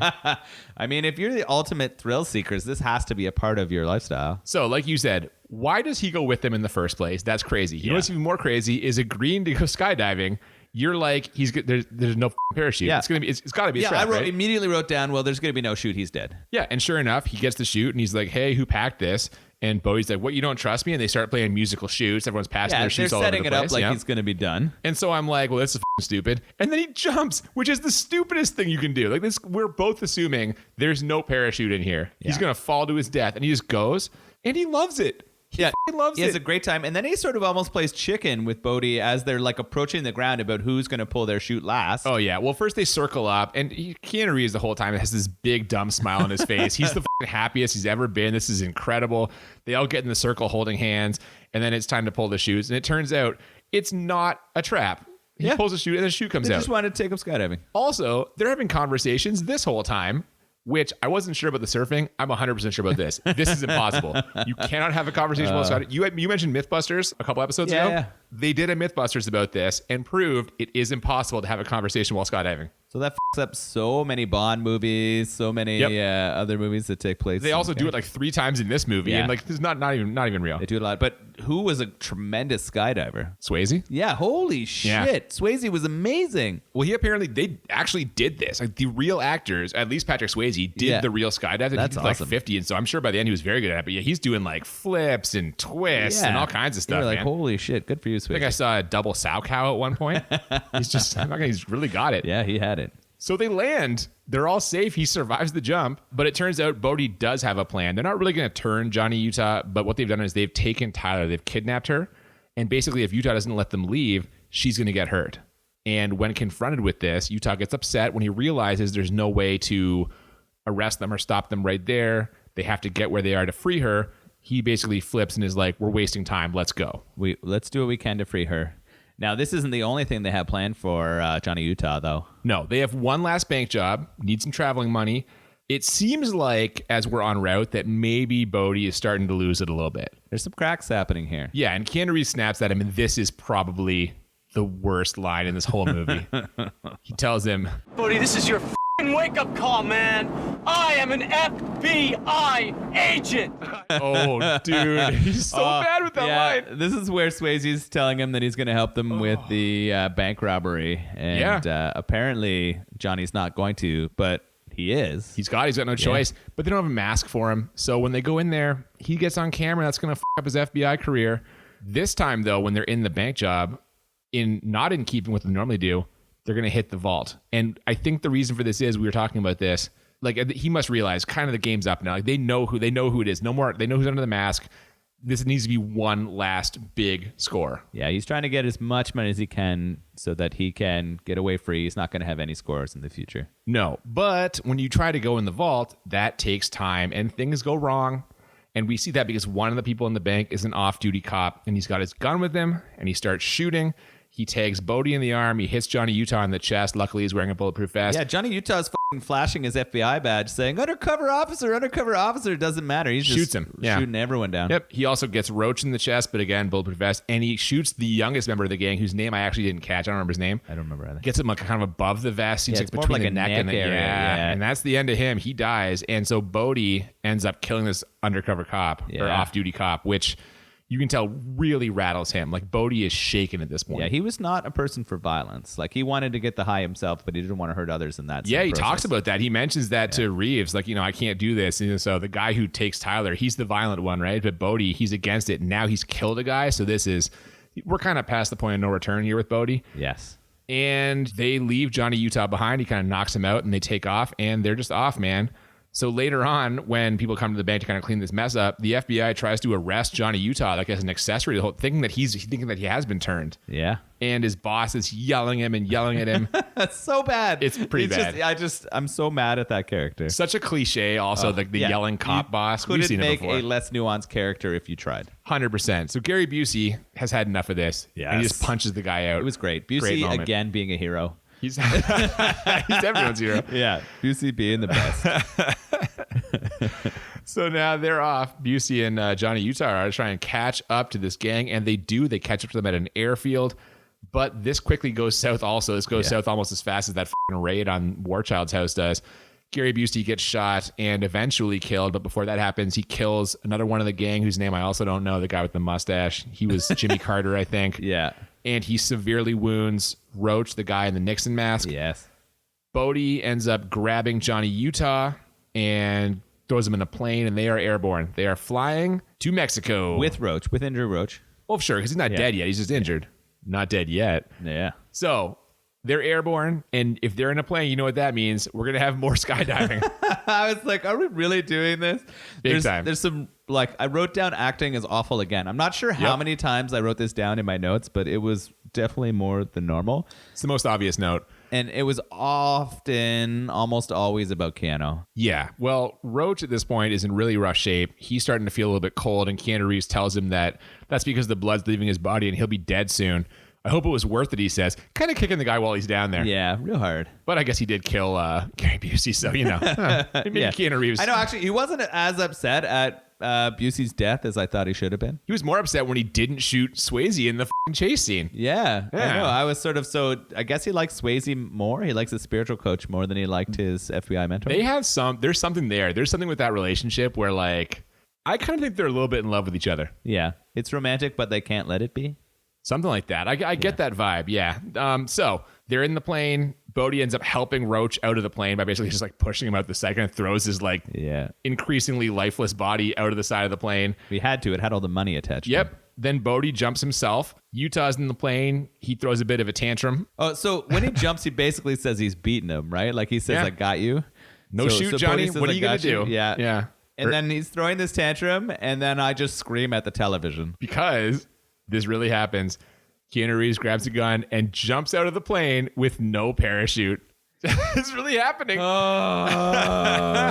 [SPEAKER 2] I mean, if you're the ultimate thrill seekers, this has to be a part of your lifestyle.
[SPEAKER 1] So, like you said, why does he go with them in the first place? That's crazy. You know what's even more crazy is agreeing to go skydiving. You're like, there's no parachute.
[SPEAKER 2] Yeah.
[SPEAKER 1] It's got to be a strap,
[SPEAKER 2] I
[SPEAKER 1] right?
[SPEAKER 2] immediately wrote down, well, there's going to be no shoot. He's dead.
[SPEAKER 1] Yeah, and sure enough, he gets the shoot, and he's like, hey, who packed this? And Bowie's like, what, you don't trust me? And they start playing musical shoots. Everyone's passing their shoots all over the place.
[SPEAKER 2] They're setting it up like he's going to be done.
[SPEAKER 1] And so I'm like, well, this is stupid. And then he jumps, which is the stupidest thing you can do. Like this, we're both assuming there's no parachute in here. Yeah. He's going to fall to his death. And he just goes, and he loves it. He loves it.
[SPEAKER 2] He has a great time. And then he sort of almost plays chicken with Bodhi as they're like approaching the ground about who's going to pull their chute last.
[SPEAKER 1] Oh, yeah. Well, first they circle up, and Keanu Reeves the whole time has this big, dumb smile on his face. He's the happiest he's ever been. This is incredible. They all get in the circle holding hands, and then it's time to pull the chutes. And it turns out it's not a trap. He pulls a chute, and the chute comes out.
[SPEAKER 2] They just wanted to take up skydiving.
[SPEAKER 1] Also, they're having conversations this whole time, which I wasn't sure about the surfing. I'm 100% sure about this. This is impossible. You cannot have a conversation while skydiving. You mentioned Mythbusters a couple episodes ago. Yeah. They did a Mythbusters about this and proved it is impossible to have a conversation while skydiving.
[SPEAKER 2] So that fucks up so many Bond movies, so many other movies that take place.
[SPEAKER 1] They also do it like 3 times in this movie, and like this is not even real.
[SPEAKER 2] They do it a lot. But who was a tremendous skydiver?
[SPEAKER 1] Swayze?
[SPEAKER 2] Yeah, holy shit. Yeah. Swayze was amazing.
[SPEAKER 1] Well, they actually did this. Like the real actors, at least Patrick Swayze, did the real skydive.
[SPEAKER 2] That's
[SPEAKER 1] he did
[SPEAKER 2] awesome.
[SPEAKER 1] Like 50, and so I'm sure by the end he was very good at it. But yeah, he's doing like flips and twists and all kinds of stuff.
[SPEAKER 2] Like,
[SPEAKER 1] man.
[SPEAKER 2] Holy shit, good for you, Swayze.
[SPEAKER 1] I think I saw a double sow cow at one point. He's really got it.
[SPEAKER 2] Yeah, he had it.
[SPEAKER 1] So they land. They're all safe. He survives the jump. But it turns out Bodhi does have a plan. They're not really going to turn Johnny Utah, but what they've done is they've taken Tyler. They've kidnapped her. And basically, if Utah doesn't let them leave, she's going to get hurt. And when confronted with this, Utah gets upset when he realizes there's no way to arrest them or stop them right there. They have to get where they are to free her. He basically flips and is like, we're wasting time. Let's go.
[SPEAKER 2] Let's do what we can to free her. Now, this isn't the only thing they have planned for Johnny Utah, though.
[SPEAKER 1] No, they have one last bank job, need some traveling money. It seems like, as we're en route, that maybe Bodhi is starting to lose it a little bit.
[SPEAKER 2] There's some cracks happening here.
[SPEAKER 1] Yeah, and Keanu Reeves snaps at him, and this is probably the worst line in this whole movie. He tells him,
[SPEAKER 4] Bodhi, this is your wake-up call, man. I am an FBI agent.
[SPEAKER 1] Oh, dude. He's so bad with that line.
[SPEAKER 2] This is where Swayze's telling him that he's going to help them with the bank robbery. And apparently Johnny's not going to, but he is.
[SPEAKER 1] He's got no choice. But they don't have a mask for him. So when they go in there, he gets on camera. That's going to up his FBI career. This time, though, when they're in the bank job, not in keeping with what they normally do, they're going to hit the vault. And I think the reason for this is, we were talking about this, like he must realize kind of the game's up now. Like they know who it is. No more. They know who's under the mask. This needs to be one last big score.
[SPEAKER 2] Yeah, he's trying to get as much money as he can so that he can get away free. He's not going to have any scores in the future.
[SPEAKER 1] No, but when you try to go in the vault, that takes time and things go wrong. And we see that because one of the people in the bank is an off-duty cop, and he's got his gun with him, and he starts shooting. He tags Bodie in the arm. He hits Johnny Utah in the chest. Luckily, he's wearing a bulletproof vest.
[SPEAKER 2] Yeah, Johnny Utah's flashing his FBI badge saying, undercover officer. Doesn't matter. He's just
[SPEAKER 1] shoots him. Yeah.
[SPEAKER 2] shooting everyone down.
[SPEAKER 1] Yep. He also gets Roach in the chest, but again, bulletproof vest. And he shoots the youngest member of the gang, whose name I actually didn't catch. I don't remember his name.
[SPEAKER 2] I don't remember either.
[SPEAKER 1] Gets him like kind of above the vest. Seems
[SPEAKER 2] Yeah,
[SPEAKER 1] like
[SPEAKER 2] it's more
[SPEAKER 1] between
[SPEAKER 2] like
[SPEAKER 1] the
[SPEAKER 2] a
[SPEAKER 1] neck and the
[SPEAKER 2] neck area, yeah.
[SPEAKER 1] And that's the end of him. He dies. And so Bodie ends up killing this undercover cop or off-duty cop, which you can tell really rattles him. Like Bodie is shaken at this point.
[SPEAKER 2] Yeah, he was not a person for violence. Like he wanted to get the high himself, but he didn't want to hurt others in that.
[SPEAKER 1] Yeah, he
[SPEAKER 2] process.
[SPEAKER 1] talks about that. He mentions that to Reeves, like, I can't do this. And so the guy who takes Tyler, he's the violent one, right? But Bodie, he's against it. Now he's killed a guy. So we're kind of past the point of no return here with Bodie.
[SPEAKER 2] Yes.
[SPEAKER 1] And they leave Johnny Utah behind. He kind of knocks him out and they take off and they're just off, man. So later on, when people come to the bank to kind of clean this mess up, the FBI tries to arrest Johnny Utah like as an accessory to the whole, thinking that he has been turned.
[SPEAKER 2] Yeah.
[SPEAKER 1] And his boss is yelling at him.
[SPEAKER 2] That's so bad.
[SPEAKER 1] It's pretty bad.
[SPEAKER 2] I'm so mad at that character.
[SPEAKER 1] Such a cliche. Also, the yelling cop boss. We've seen it before.
[SPEAKER 2] Couldn't make a less nuanced character if you tried.
[SPEAKER 1] 100%. So Gary Busey has had enough of this.
[SPEAKER 2] Yes.
[SPEAKER 1] And he just punches the guy out.
[SPEAKER 2] It was great. Busey again being a hero.
[SPEAKER 1] He's everyone's hero.
[SPEAKER 2] Yeah. Busey being the best.
[SPEAKER 1] So now they're off. Busey and Johnny Utah are trying to catch up to this gang, and they do. They catch up to them at an airfield, but this quickly goes south also. This goes south almost as fast as that raid on Warchild's house does. Gary Busey gets shot and eventually killed, but before that happens, he kills another one of the gang whose name I also don't know, the guy with the mustache. He was Jimmy Carter, I think.
[SPEAKER 2] Yeah.
[SPEAKER 1] And he severely wounds Roach, the guy in the Nixon mask.
[SPEAKER 2] Yes.
[SPEAKER 1] Bodie ends up grabbing Johnny Utah and throws him in a plane, and they are airborne. They are flying to Mexico.
[SPEAKER 2] With injured Roach.
[SPEAKER 1] Oh, sure, because he's not dead yet. He's just injured. Not dead yet.
[SPEAKER 2] Yeah.
[SPEAKER 1] So they're airborne, and if they're in a plane, you know what that means. We're going to have more skydiving.
[SPEAKER 2] I was like, are we really doing this?
[SPEAKER 1] Big time.
[SPEAKER 2] There's some, I wrote down acting is awful again. I'm not sure how many times I wrote this down in my notes, but it was definitely more than normal.
[SPEAKER 1] It's the most obvious note.
[SPEAKER 2] And it was often, almost always about Keanu.
[SPEAKER 1] Yeah. Well, Roach at this point is in really rough shape. He's starting to feel a little bit cold, and Keanu Reeves tells him that that's because the blood's leaving his body and he'll be dead soon. I hope it was worth it, he says. Kind of kicking the guy while he's down there.
[SPEAKER 2] Yeah, real hard.
[SPEAKER 1] But I guess he did kill Gary Busey, so, maybe Keanu Reeves.
[SPEAKER 2] I know, actually, he wasn't as upset at Busey's death as I thought he should have been.
[SPEAKER 1] He was more upset when he didn't shoot Swayze in the chase scene.
[SPEAKER 2] Yeah, I know. I was sort of I guess he likes Swayze more. He likes his spiritual coach more than he liked his FBI mentor.
[SPEAKER 1] There's something there. There's something with that relationship where, I kind of think they're a little bit in love with each other.
[SPEAKER 2] Yeah, it's romantic, but they can't let it be.
[SPEAKER 1] Something like that. I get that vibe. Yeah. So they're in the plane. Bodie ends up helping Roach out of the plane by basically just pushing him out the second and throws his increasingly lifeless body out of the side of the plane.
[SPEAKER 2] We had to. It had all the money attached.
[SPEAKER 1] Yep. Then Bodie jumps himself. Utah's in the plane. He throws a bit of a tantrum.
[SPEAKER 2] Oh, so when he jumps, he basically says he's beating him, right? Like he says, I got you.
[SPEAKER 1] No shoot, Johnny. What are you going to do?
[SPEAKER 2] Yeah.
[SPEAKER 1] Yeah.
[SPEAKER 2] And then he's throwing this tantrum, and then I just scream at the television.
[SPEAKER 1] Because this really happens. Keanu Reeves grabs a gun and jumps out of the plane with no parachute. It's really happening.
[SPEAKER 2] I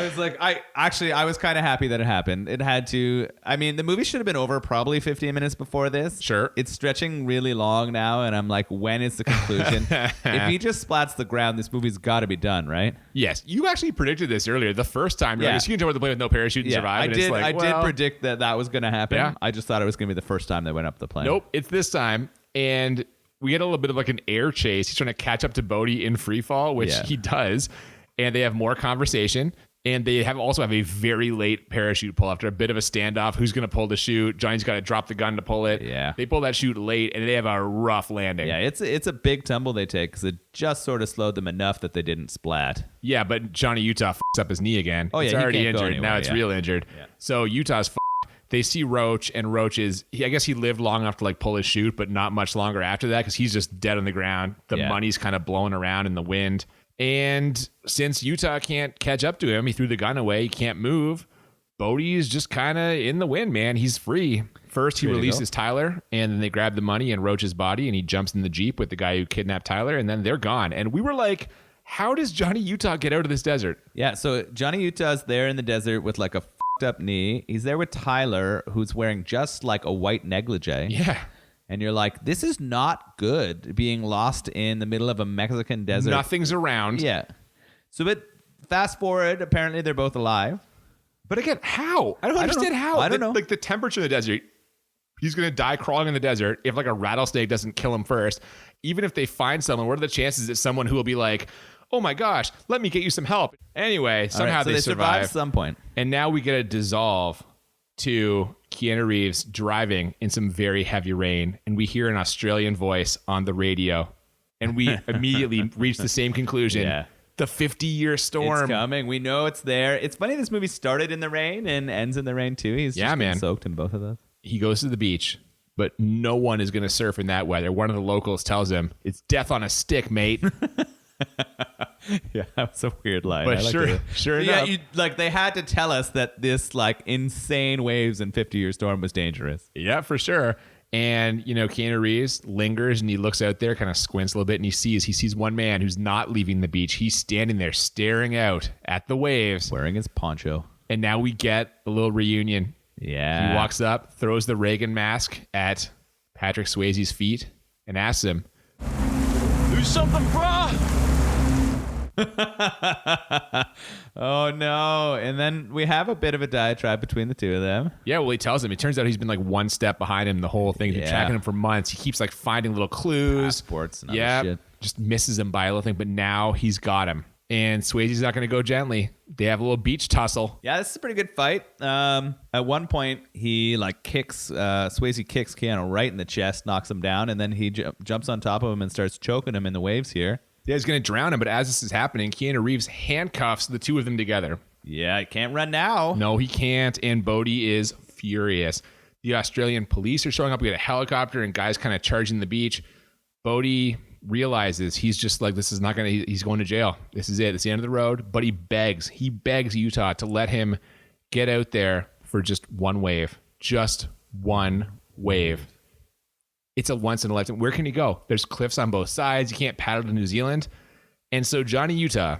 [SPEAKER 2] was like, I was kind of happy that it happened. It had to. I mean, the movie should have been over probably 15 minutes before this.
[SPEAKER 1] Sure.
[SPEAKER 2] It's stretching really long now, and I'm like, when is the conclusion? If he just splats the ground, this movie's got to be done, right?
[SPEAKER 1] Yes. You actually predicted this earlier. The first time, you're like, you can jump out the plane with no parachute and survive.
[SPEAKER 2] I did predict that was going to happen. Yeah. I just thought it was going to be the first time they went up the plane.
[SPEAKER 1] Nope. It's this time. And we get a little bit of an air chase. He's trying to catch up to Bodie in free fall, which he does. And they have more conversation. And they also have a very late parachute pull after a bit of a standoff. Who's going to pull the chute? Johnny's got to drop the gun to pull it.
[SPEAKER 2] Yeah.
[SPEAKER 1] They pull that chute late, and they have a rough landing.
[SPEAKER 2] Yeah, it's a big tumble they take because it just sort of slowed them enough that they didn't splat.
[SPEAKER 1] Yeah, but Johnny Utah f***s up his knee again.
[SPEAKER 2] Oh, yeah,
[SPEAKER 1] it's already injured. Now it's real injured.
[SPEAKER 2] Yeah.
[SPEAKER 1] So Utah's f***ed. They see Roach, and Roach I guess he lived long enough to pull his chute, but not much longer after that because he's just dead on the ground. The money's kind of blowing around in the wind. And since Utah can't catch up to him, he threw the gun away. He can't move. Bodie's just kind of in the wind, man. He's free. First, he releases Tyler, and then they grab the money and Roach's body, and he jumps in the Jeep with the guy who kidnapped Tyler, and then they're gone. And we were like, how does Johnny Utah get out of this desert?
[SPEAKER 2] Yeah, so Johnny Utah's there in the desert with a f***ed up knee. He's there with Tyler, who's wearing just a white negligee.
[SPEAKER 1] Yeah.
[SPEAKER 2] And you're like, this is not good, being lost in the middle of a Mexican desert.
[SPEAKER 1] Nothing's around.
[SPEAKER 2] Yeah. So but fast forward, apparently they're both alive.
[SPEAKER 1] But again, how? I don't understand how.
[SPEAKER 2] I don't know.
[SPEAKER 1] Like the temperature in the desert, he's going to die crawling in the desert if like a rattlesnake doesn't kill him first. Even if they find someone, what are the chances that someone who will be like, oh my gosh, let me get you some help. Anyway, somehow
[SPEAKER 2] Right, so
[SPEAKER 1] they
[SPEAKER 2] survive
[SPEAKER 1] survive.
[SPEAKER 2] at some point.
[SPEAKER 1] And now we get a dissolve to Keanu Reeves driving in some very heavy rain. And we hear an Australian voice on the radio. And we immediately reach the same conclusion.
[SPEAKER 2] Yeah.
[SPEAKER 1] The 50-year storm.
[SPEAKER 2] It's coming. We know it's there. It's funny this movie started in the rain and ends in the rain too. He's just been soaked in both of those.
[SPEAKER 1] He goes to the beach, but no one is going to surf in that weather. One of the locals tells him, it's death on a stick, mate.
[SPEAKER 2] Yeah, that was a weird line.
[SPEAKER 1] But sure enough.
[SPEAKER 2] Yeah, they had to tell us that this insane waves and 50-year storm was dangerous.
[SPEAKER 1] Yeah, for sure. And, Keanu Reeves lingers and he looks out there, kind of squints a little bit, and he sees one man who's not leaving the beach. He's standing there staring out at the waves.
[SPEAKER 2] Wearing his poncho.
[SPEAKER 1] And now we get a little reunion.
[SPEAKER 2] Yeah.
[SPEAKER 1] He walks up, throws the Reagan mask at Patrick Swayze's feet, and asks him,
[SPEAKER 4] Do something, brah!
[SPEAKER 2] Oh no. And then we have a bit of a diatribe between the two of them.
[SPEAKER 1] yeah, well, he tells him. It turns out he's been one step behind him the whole thing. He's been tracking him for months. He keeps finding little clues.
[SPEAKER 2] Passports and other shit.
[SPEAKER 1] Just misses him by a little thing, but now he's got him. And Swayze's not going to go gently. They have a little beach tussle.
[SPEAKER 2] Yeah, this is a pretty good fight. At one point, he Swayze kicks Keanu right in the chest, knocks him down, and then he jumps on top of him and starts choking him in the waves here.
[SPEAKER 1] Yeah, he's going to drown him, but as this is happening, Keanu Reeves handcuffs the two of them together.
[SPEAKER 2] Yeah, he can't run now.
[SPEAKER 1] No, he can't, and Bodhi is furious. The Australian police are showing up. We get a helicopter and guys kind of charging the beach. Bodhi realizes he's just this is not going to, he's going to jail. This is it. It's the end of the road. But he begs Utah to let him get out there for just one wave. Just one wave. It's a once in a lifetime. Where can he go? There's cliffs on both sides. You can't paddle to New Zealand. And so Johnny Utah,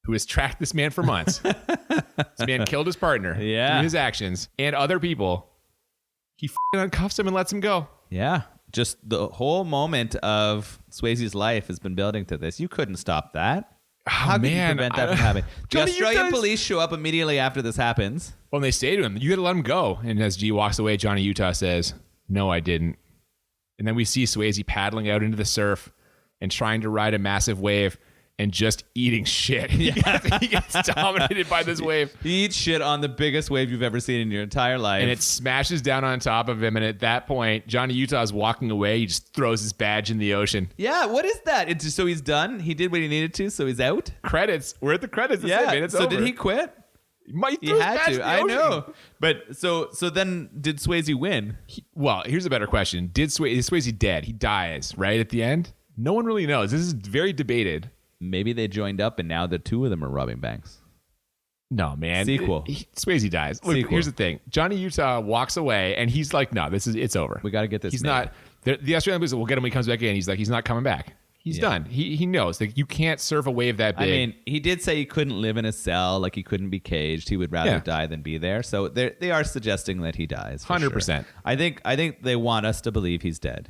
[SPEAKER 1] who has tracked this man for months, this man killed his partner through his actions and other people, he uncuffs him and lets him go.
[SPEAKER 2] Yeah. Just the whole moment of Swayze's life has been building to this. You couldn't stop that. How can you prevent that from happening? The Australian police show up immediately after this happens.
[SPEAKER 1] Well, and they say to him, you got to let him go. And as G walks away, Johnny Utah says, no, I didn't. And then we see Swayze paddling out into the surf and trying to ride a massive wave and just eating shit. He gets dominated by this wave.
[SPEAKER 2] He eats shit on the biggest wave you've ever seen in your entire life.
[SPEAKER 1] And it smashes down on top of him. And at that point, Johnny Utah is walking away. He just throws his badge in the ocean.
[SPEAKER 2] Yeah, what is that? It's just, so he's done? He did what he needed to, so he's out?
[SPEAKER 1] Credits. We're at the credits. That's
[SPEAKER 2] Yeah,
[SPEAKER 1] it, man. It's
[SPEAKER 2] so
[SPEAKER 1] over.
[SPEAKER 2] did he quit?
[SPEAKER 1] He
[SPEAKER 2] had to. I know. But so then did Swayze win?
[SPEAKER 1] Well, here's a better question. Is Swayze dead? He dies, right, at the end? No one really knows. This is very debated.
[SPEAKER 2] Maybe they joined up and now the two of them are robbing banks.
[SPEAKER 1] No, man.
[SPEAKER 2] Sequel.
[SPEAKER 1] Swayze dies. Look, here's the thing. Johnny Utah walks away and he's like, no, it's over.
[SPEAKER 2] We got to get this.
[SPEAKER 1] He's
[SPEAKER 2] made.
[SPEAKER 1] not. The Australian police will get him when he comes back in. He's like, he's not coming back. He's done. He knows. You can't surf a wave that big.
[SPEAKER 2] I mean, he did say he couldn't live in a cell, he couldn't be caged. He would rather die than be there. So they are suggesting that he dies.
[SPEAKER 1] 100%.
[SPEAKER 2] Sure. I think they want us to believe he's dead.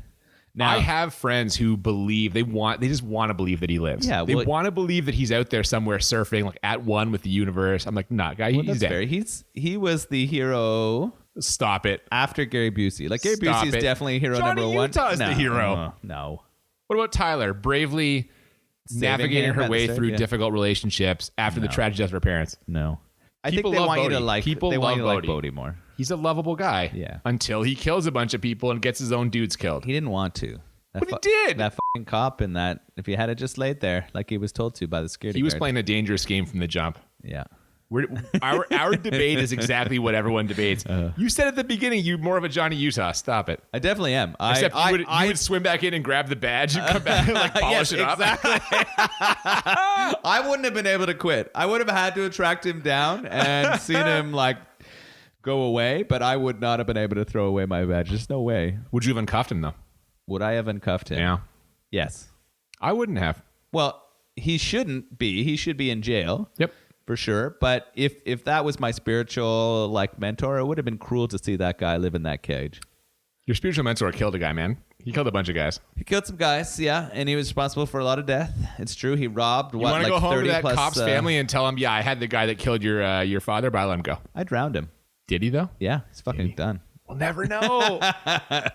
[SPEAKER 2] Now,
[SPEAKER 1] I have friends who believe they just want to believe that he lives.
[SPEAKER 2] Yeah,
[SPEAKER 1] they want to believe that he's out there somewhere surfing, at one with the universe. I'm like, nah, guy, he's dead.
[SPEAKER 2] fair. He was the hero.
[SPEAKER 1] Stop it.
[SPEAKER 2] After Gary Busey. Gary
[SPEAKER 1] Stop
[SPEAKER 2] Busey is
[SPEAKER 1] it.
[SPEAKER 2] definitely hero
[SPEAKER 1] Johnny
[SPEAKER 2] number one.
[SPEAKER 1] Utah is the hero.
[SPEAKER 2] No.
[SPEAKER 1] What about Tyler bravely navigating her way through difficult relationships after the tragic death of her parents?
[SPEAKER 2] No. I
[SPEAKER 1] People
[SPEAKER 2] think they
[SPEAKER 1] love
[SPEAKER 2] want you to
[SPEAKER 1] Bodhi.
[SPEAKER 2] like
[SPEAKER 1] People
[SPEAKER 2] they want you to
[SPEAKER 1] love
[SPEAKER 2] like Bodhi more.
[SPEAKER 1] He's a lovable guy.
[SPEAKER 2] Yeah.
[SPEAKER 1] Until he kills a bunch of people and gets his own dudes killed.
[SPEAKER 2] He didn't want to.
[SPEAKER 1] But he did.
[SPEAKER 2] That fucking cop and that, if he had it just laid there like he was told to by the security
[SPEAKER 1] He was
[SPEAKER 2] guard.
[SPEAKER 1] playing a dangerous game from the jump.
[SPEAKER 2] Yeah.
[SPEAKER 1] Our debate is exactly what everyone debates. You said at the beginning you're more of a Johnny Utah. Stop it.
[SPEAKER 2] I definitely am.
[SPEAKER 1] Except you would swim back in and grab the badge and come back and polish it up.
[SPEAKER 2] Exactly. I wouldn't have been able to quit. I would have had to have tracked him down and seen him go away, but I would not have been able to throw away my badge. There's no way.
[SPEAKER 1] Would you have uncuffed him though?
[SPEAKER 2] Would I have uncuffed him?
[SPEAKER 1] Yeah.
[SPEAKER 2] Yes.
[SPEAKER 1] I wouldn't have.
[SPEAKER 2] Well, he shouldn't be. He should be in jail.
[SPEAKER 1] Yep.
[SPEAKER 2] For sure. But if that was my spiritual mentor, it would have been cruel to see that guy live in that cage.
[SPEAKER 1] Your spiritual mentor killed a guy, man. He killed a bunch of guys.
[SPEAKER 2] He killed some guys, yeah, and he was responsible for a lot of death. It's true. He robbed
[SPEAKER 1] You want to go home
[SPEAKER 2] 30
[SPEAKER 1] to that
[SPEAKER 2] plus,
[SPEAKER 1] cop's family and tell him, yeah, I had the guy that killed your father, but I let him go.
[SPEAKER 2] I drowned him.
[SPEAKER 1] Did he, though?
[SPEAKER 2] Yeah, he's fucking done.
[SPEAKER 1] We'll never know.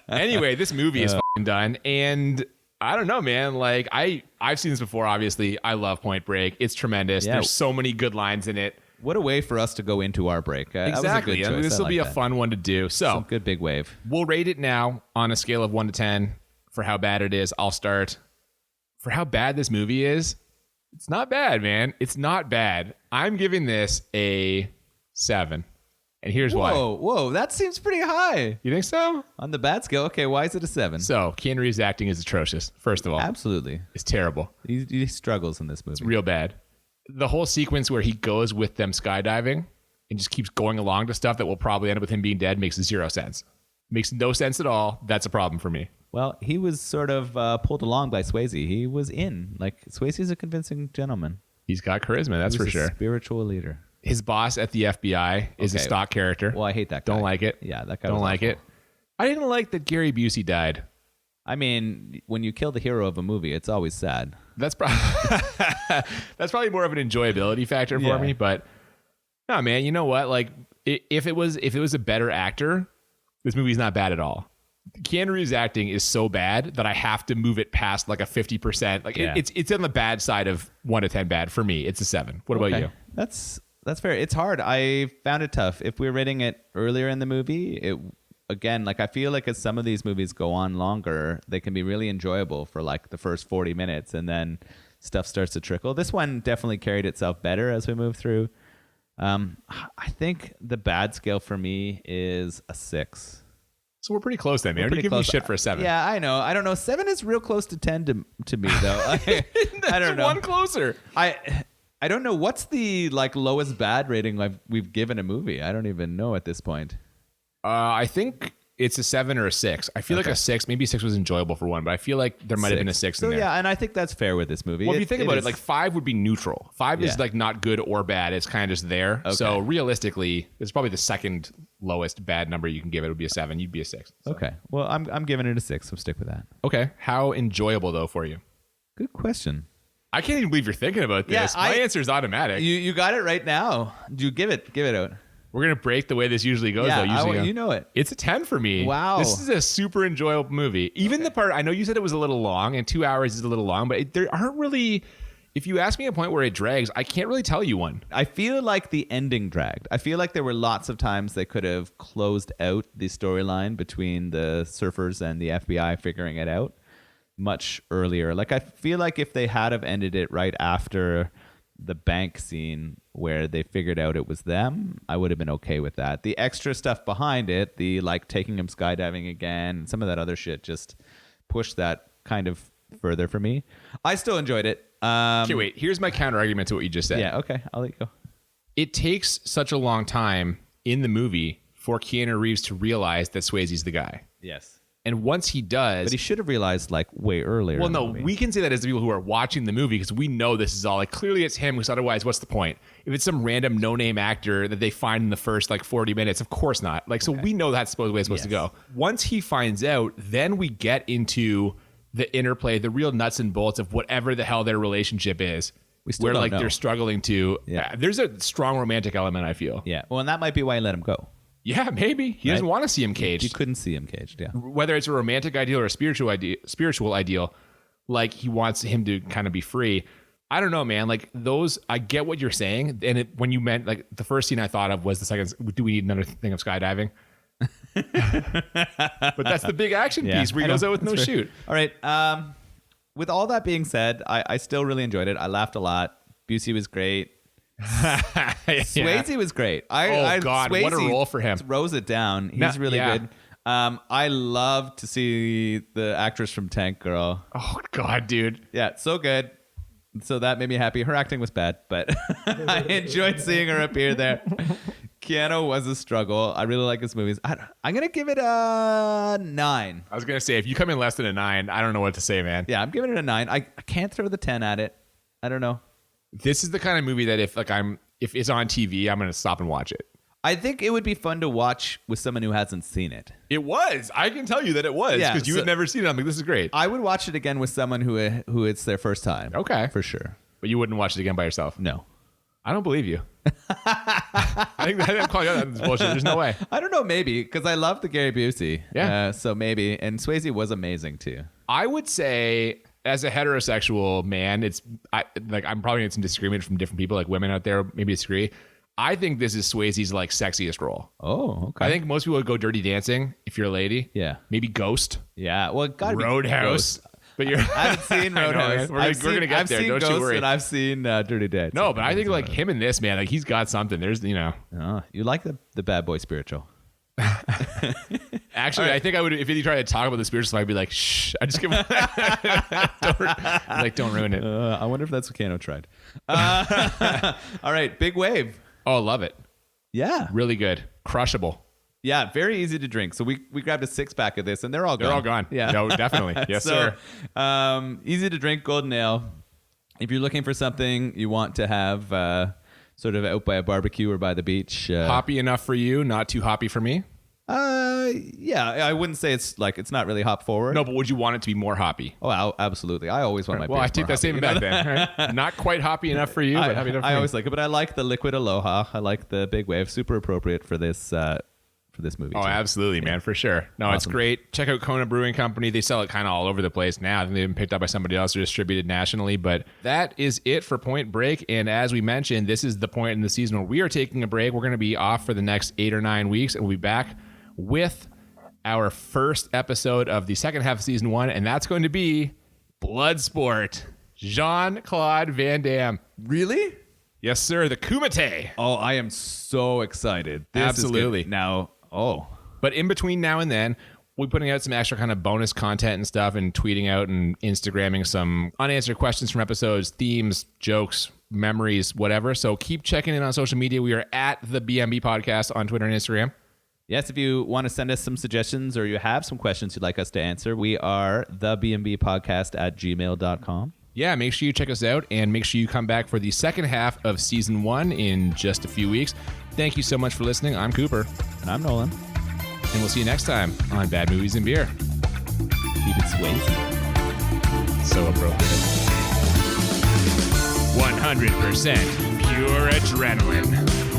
[SPEAKER 1] Anyway, this movie is fucking done, and I don't know, man. Like, I've seen this before, obviously. I love Point Break. It's tremendous.
[SPEAKER 2] Yeah.
[SPEAKER 1] There's so many good lines in it.
[SPEAKER 2] What a way for us to go into our break.
[SPEAKER 1] Exactly.
[SPEAKER 2] That was a good choice.
[SPEAKER 1] This will be a
[SPEAKER 2] that.
[SPEAKER 1] fun one to do. So,
[SPEAKER 2] Some good big wave.
[SPEAKER 1] we'll rate it now on a scale of 1 to 10 for how bad it is. I'll start. For how bad this movie is, it's not bad, man. It's not bad. I'm giving this a 7. And here's why.
[SPEAKER 2] Whoa, that seems pretty high.
[SPEAKER 1] You think so?
[SPEAKER 2] On the bad scale, okay, why is it a 7?
[SPEAKER 1] So, Keanu Reeves' acting is atrocious, first of all.
[SPEAKER 2] Absolutely.
[SPEAKER 1] It's terrible.
[SPEAKER 2] He struggles in this movie.
[SPEAKER 1] It's real bad. The whole sequence where he goes with them skydiving and just keeps going along to stuff that will probably end up with him being dead makes zero sense. Makes no sense at all. That's a problem for me.
[SPEAKER 2] Well, he was sort of pulled along by Swayze. He was in. Like, Swayze's a convincing gentleman.
[SPEAKER 1] He's got charisma, that's for sure.
[SPEAKER 2] Spiritual leader.
[SPEAKER 1] His boss at the FBI is a
[SPEAKER 2] Okay.
[SPEAKER 1] stock character.
[SPEAKER 2] Well, I hate that guy.
[SPEAKER 1] Don't like it.
[SPEAKER 2] Yeah, that guy
[SPEAKER 1] Don't
[SPEAKER 2] was
[SPEAKER 1] like
[SPEAKER 2] awful.
[SPEAKER 1] it. I didn't like that Gary Busey died.
[SPEAKER 2] I mean, when you kill the hero of a movie, it's always sad.
[SPEAKER 1] That's probably more of an enjoyability factor for
[SPEAKER 2] Yeah.
[SPEAKER 1] me. But no, man, you know what? Like, if it was a better actor, this movie's not bad at all. Keanu Reeves' acting is so bad that I have to move it past like a 50%. Like
[SPEAKER 2] Yeah.
[SPEAKER 1] it's on the bad side of 1 to 10 bad for me. It's a 7. What about
[SPEAKER 2] Okay.
[SPEAKER 1] you?
[SPEAKER 2] That's fair. It's hard. I found it tough. If we're rating it earlier in the movie, again, like I feel like as some of these movies go on longer, they can be really enjoyable for like the first 40 minutes and then stuff starts to trickle. This one definitely carried itself better as we move through. I think the bad scale for me is a 6.
[SPEAKER 1] So we're pretty close then, man.
[SPEAKER 2] We're
[SPEAKER 1] You're
[SPEAKER 2] pretty
[SPEAKER 1] giving me
[SPEAKER 2] close.
[SPEAKER 1] shit for a 7.
[SPEAKER 2] Yeah, I know. I don't know. 7 is real close to 10 to me though. I don't know.
[SPEAKER 1] One closer.
[SPEAKER 2] I don't know what's the like lowest bad rating we've given a movie. I don't even know at this point.
[SPEAKER 1] I think it's a 7 or a 6. I feel like a 6. Maybe 6 was enjoyable for one, but I feel like there might have been a 6
[SPEAKER 2] So
[SPEAKER 1] in there.
[SPEAKER 2] yeah, and I think that's fair with this movie.
[SPEAKER 1] Well, if you think about it,
[SPEAKER 2] is-
[SPEAKER 1] like 5 would be neutral. 5 is
[SPEAKER 2] Yeah.
[SPEAKER 1] like not good or bad. It's kind of just there.
[SPEAKER 2] Okay.
[SPEAKER 1] So realistically, it's probably the second lowest bad number you can give it. It would be a 7. You'd be a 6. So.
[SPEAKER 2] Okay. Well, I'm giving it a 6, so stick with that.
[SPEAKER 1] Okay. How enjoyable though for you?
[SPEAKER 2] Good question.
[SPEAKER 1] I can't even believe you're thinking about this.
[SPEAKER 2] Yeah,
[SPEAKER 1] My answer is automatic.
[SPEAKER 2] You got it right now. You give it out.
[SPEAKER 1] We're gonna break the way this usually goes.
[SPEAKER 2] Yeah,
[SPEAKER 1] though. Usually,
[SPEAKER 2] you know it.
[SPEAKER 1] It's a 10 for me.
[SPEAKER 2] Wow.
[SPEAKER 1] This is a super enjoyable movie. Even the part, I know you said it was a little long, and 2 hours is a little long, but there aren't really, if you ask me a point where it drags, I can't really tell you one.
[SPEAKER 2] I feel like the ending dragged. I feel like there were lots of times they could have closed out the storyline between the surfers and the FBI figuring it out much earlier. Like I feel like if they had have ended it right after the bank scene where they figured out it was them, I would have been okay with that. The extra stuff behind it, the like taking him skydiving again, and some of that other shit just pushed that kind of further for me. I still enjoyed it.
[SPEAKER 1] Okay, wait. Here's my counter argument to what you just said.
[SPEAKER 2] Yeah, okay. I'll let you go.
[SPEAKER 1] It takes such a long time in the movie for Keanu Reeves to realize that Swayze's the guy.
[SPEAKER 2] Yes.
[SPEAKER 1] And once he does,
[SPEAKER 2] But he should have realized like way earlier.
[SPEAKER 1] well,
[SPEAKER 2] in the
[SPEAKER 1] no,
[SPEAKER 2] movie.
[SPEAKER 1] we can say that as the people who are watching the movie because we know this is all like clearly it's him because otherwise what's the point? If it's some random no-name actor that they find in the first like 40 minutes, of course not. Like, so we know that's the way it's supposed to go. Once he finds out, then we get into the interplay, the real nuts and bolts of whatever the hell their relationship is.
[SPEAKER 2] We still
[SPEAKER 1] where
[SPEAKER 2] don't
[SPEAKER 1] like
[SPEAKER 2] know.
[SPEAKER 1] they're struggling to.
[SPEAKER 2] Yeah.
[SPEAKER 1] There's a strong romantic element, I feel.
[SPEAKER 2] Yeah. Well, and that might be why he let him go.
[SPEAKER 1] Yeah, maybe he doesn't
[SPEAKER 2] Right?
[SPEAKER 1] want to see him caged.
[SPEAKER 2] You couldn't see him caged. Yeah.
[SPEAKER 1] Whether it's a romantic ideal or a spiritual ideal, like he wants him to kind of be free. I don't know, man. Like those, I get what you're saying. And when you meant like the first scene I thought of was the second. Do we need another thing of skydiving? But that's the big action piece where he goes out with no
[SPEAKER 2] That's fair.
[SPEAKER 1] shoot.
[SPEAKER 2] All right. With all that being said, I still really enjoyed it. I laughed a lot. Busey was great. Swayze was great.
[SPEAKER 1] Oh, God, what a role for him.
[SPEAKER 2] Rose it down. He's
[SPEAKER 1] No,
[SPEAKER 2] really
[SPEAKER 1] yeah.
[SPEAKER 2] good. I love to see the actress from Tank Girl.
[SPEAKER 1] Oh God, dude.
[SPEAKER 2] Yeah, so good. So that made me happy. Her acting was bad, but I enjoyed seeing her appear there. Keanu was a struggle. I really like his movies. I'm going to give it a 9.
[SPEAKER 1] I was gonna say if you come in less than a 9, I don't know what to say, man.
[SPEAKER 2] Yeah, I'm giving it a 9. I can't throw the 10 at it. I don't know.
[SPEAKER 1] This is the kind of movie that if it's on TV, I'm gonna stop and watch it.
[SPEAKER 2] I think it would be fun to watch with someone who hasn't seen it.
[SPEAKER 1] It was. I can tell you that it was because you had never seen it. I'm like, this is great.
[SPEAKER 2] I would watch it again with someone who it's their first time.
[SPEAKER 1] Okay.
[SPEAKER 2] For sure.
[SPEAKER 1] But you wouldn't watch it again by yourself?
[SPEAKER 2] No.
[SPEAKER 1] I don't believe you. I think I'm calling you out. That's bullshit. There's no way.
[SPEAKER 2] I don't know, maybe, because I love the Gary Busey.
[SPEAKER 1] Yeah.
[SPEAKER 2] So maybe. And Swayze was amazing, too.
[SPEAKER 1] I would say, as a heterosexual man, I'm probably getting some disagreement from different people, like women out there maybe disagree. I think this is Swayze's like sexiest role.
[SPEAKER 2] Oh, okay.
[SPEAKER 1] I think most people would go Dirty Dancing if you're a lady.
[SPEAKER 2] Yeah.
[SPEAKER 1] Maybe Ghost.
[SPEAKER 2] Yeah. Well, gotta be
[SPEAKER 1] Roadhouse.
[SPEAKER 2] Ghost.
[SPEAKER 1] But I
[SPEAKER 2] haven't seen Roadhouse.
[SPEAKER 1] We're gonna get there. Don't you worry.
[SPEAKER 2] And I've seen Dirty Dancing.
[SPEAKER 1] No, but I think like him and this man, like he's got something. There's
[SPEAKER 2] Oh, you like the bad boy spiritual.
[SPEAKER 1] Actually, right. I think I would if he tried to talk about the spiritual, I'd be like, shh. I just give him don't ruin it.
[SPEAKER 2] I wonder if that's what Keanu tried. All right, Big Wave.
[SPEAKER 1] Oh, love it.
[SPEAKER 2] Yeah.
[SPEAKER 1] Really good. Crushable.
[SPEAKER 2] Yeah, very easy to drink. So we grabbed a 6-pack of this, and they're all gone.
[SPEAKER 1] They're all gone.
[SPEAKER 2] Yeah.
[SPEAKER 1] No, definitely. Yes,
[SPEAKER 2] so,
[SPEAKER 1] sir.
[SPEAKER 2] Easy to drink, golden ale. If you're looking for something you want to have sort of out by a barbecue or by the beach.
[SPEAKER 1] Hoppy enough for you, not too hoppy for me?
[SPEAKER 2] Yeah, I wouldn't say it's not really hop forward.
[SPEAKER 1] No, but would you want it to be more hoppy?
[SPEAKER 2] Oh, absolutely. I always want my beers
[SPEAKER 1] I take that same back then. Right? Not quite hoppy enough for you, but happy enough for me.
[SPEAKER 2] I always like it, but I like the Liquid Aloha. I like the Big Wave. Super appropriate for this movie.
[SPEAKER 1] Oh,
[SPEAKER 2] too.
[SPEAKER 1] Absolutely, man, for sure. No,
[SPEAKER 2] Awesome.
[SPEAKER 1] It's great. Check out Kona Brewing Company. They sell it kind of all over the place now. I think they've been picked up by somebody else or distributed nationally. But that is it for Point Break. And as we mentioned, this is the point in the season where we are taking a break. We're going to be off for the next 8 or 9 weeks, and we'll be back with our first episode of the second half of season 1, and that's going to be Bloodsport. Jean-Claude Van Damme.
[SPEAKER 2] Really?
[SPEAKER 1] Yes, sir. The Kumite.
[SPEAKER 2] Oh, I am so excited. This
[SPEAKER 1] Absolutely.
[SPEAKER 2] Is good. Now,
[SPEAKER 1] But in between now and then, we're putting out some extra kind of bonus content and stuff and tweeting out and Instagramming some unanswered questions from episodes, themes, jokes, memories, whatever. So keep checking in on social media. We are at the BMB podcast on Twitter and Instagram.
[SPEAKER 2] Yes, if you want to send us some suggestions or you have some questions you'd like us to answer, we are thebmbpodcast@gmail.com.
[SPEAKER 1] Yeah, make sure you check us out and make sure you come back for the second half of season 1 in just a few weeks. Thank you so much for listening. I'm Cooper.
[SPEAKER 2] And I'm Nolan.
[SPEAKER 1] And we'll see you next time on Bad Movies and Beer.
[SPEAKER 2] Keep it Swayze.
[SPEAKER 1] So appropriate. 100% pure adrenaline.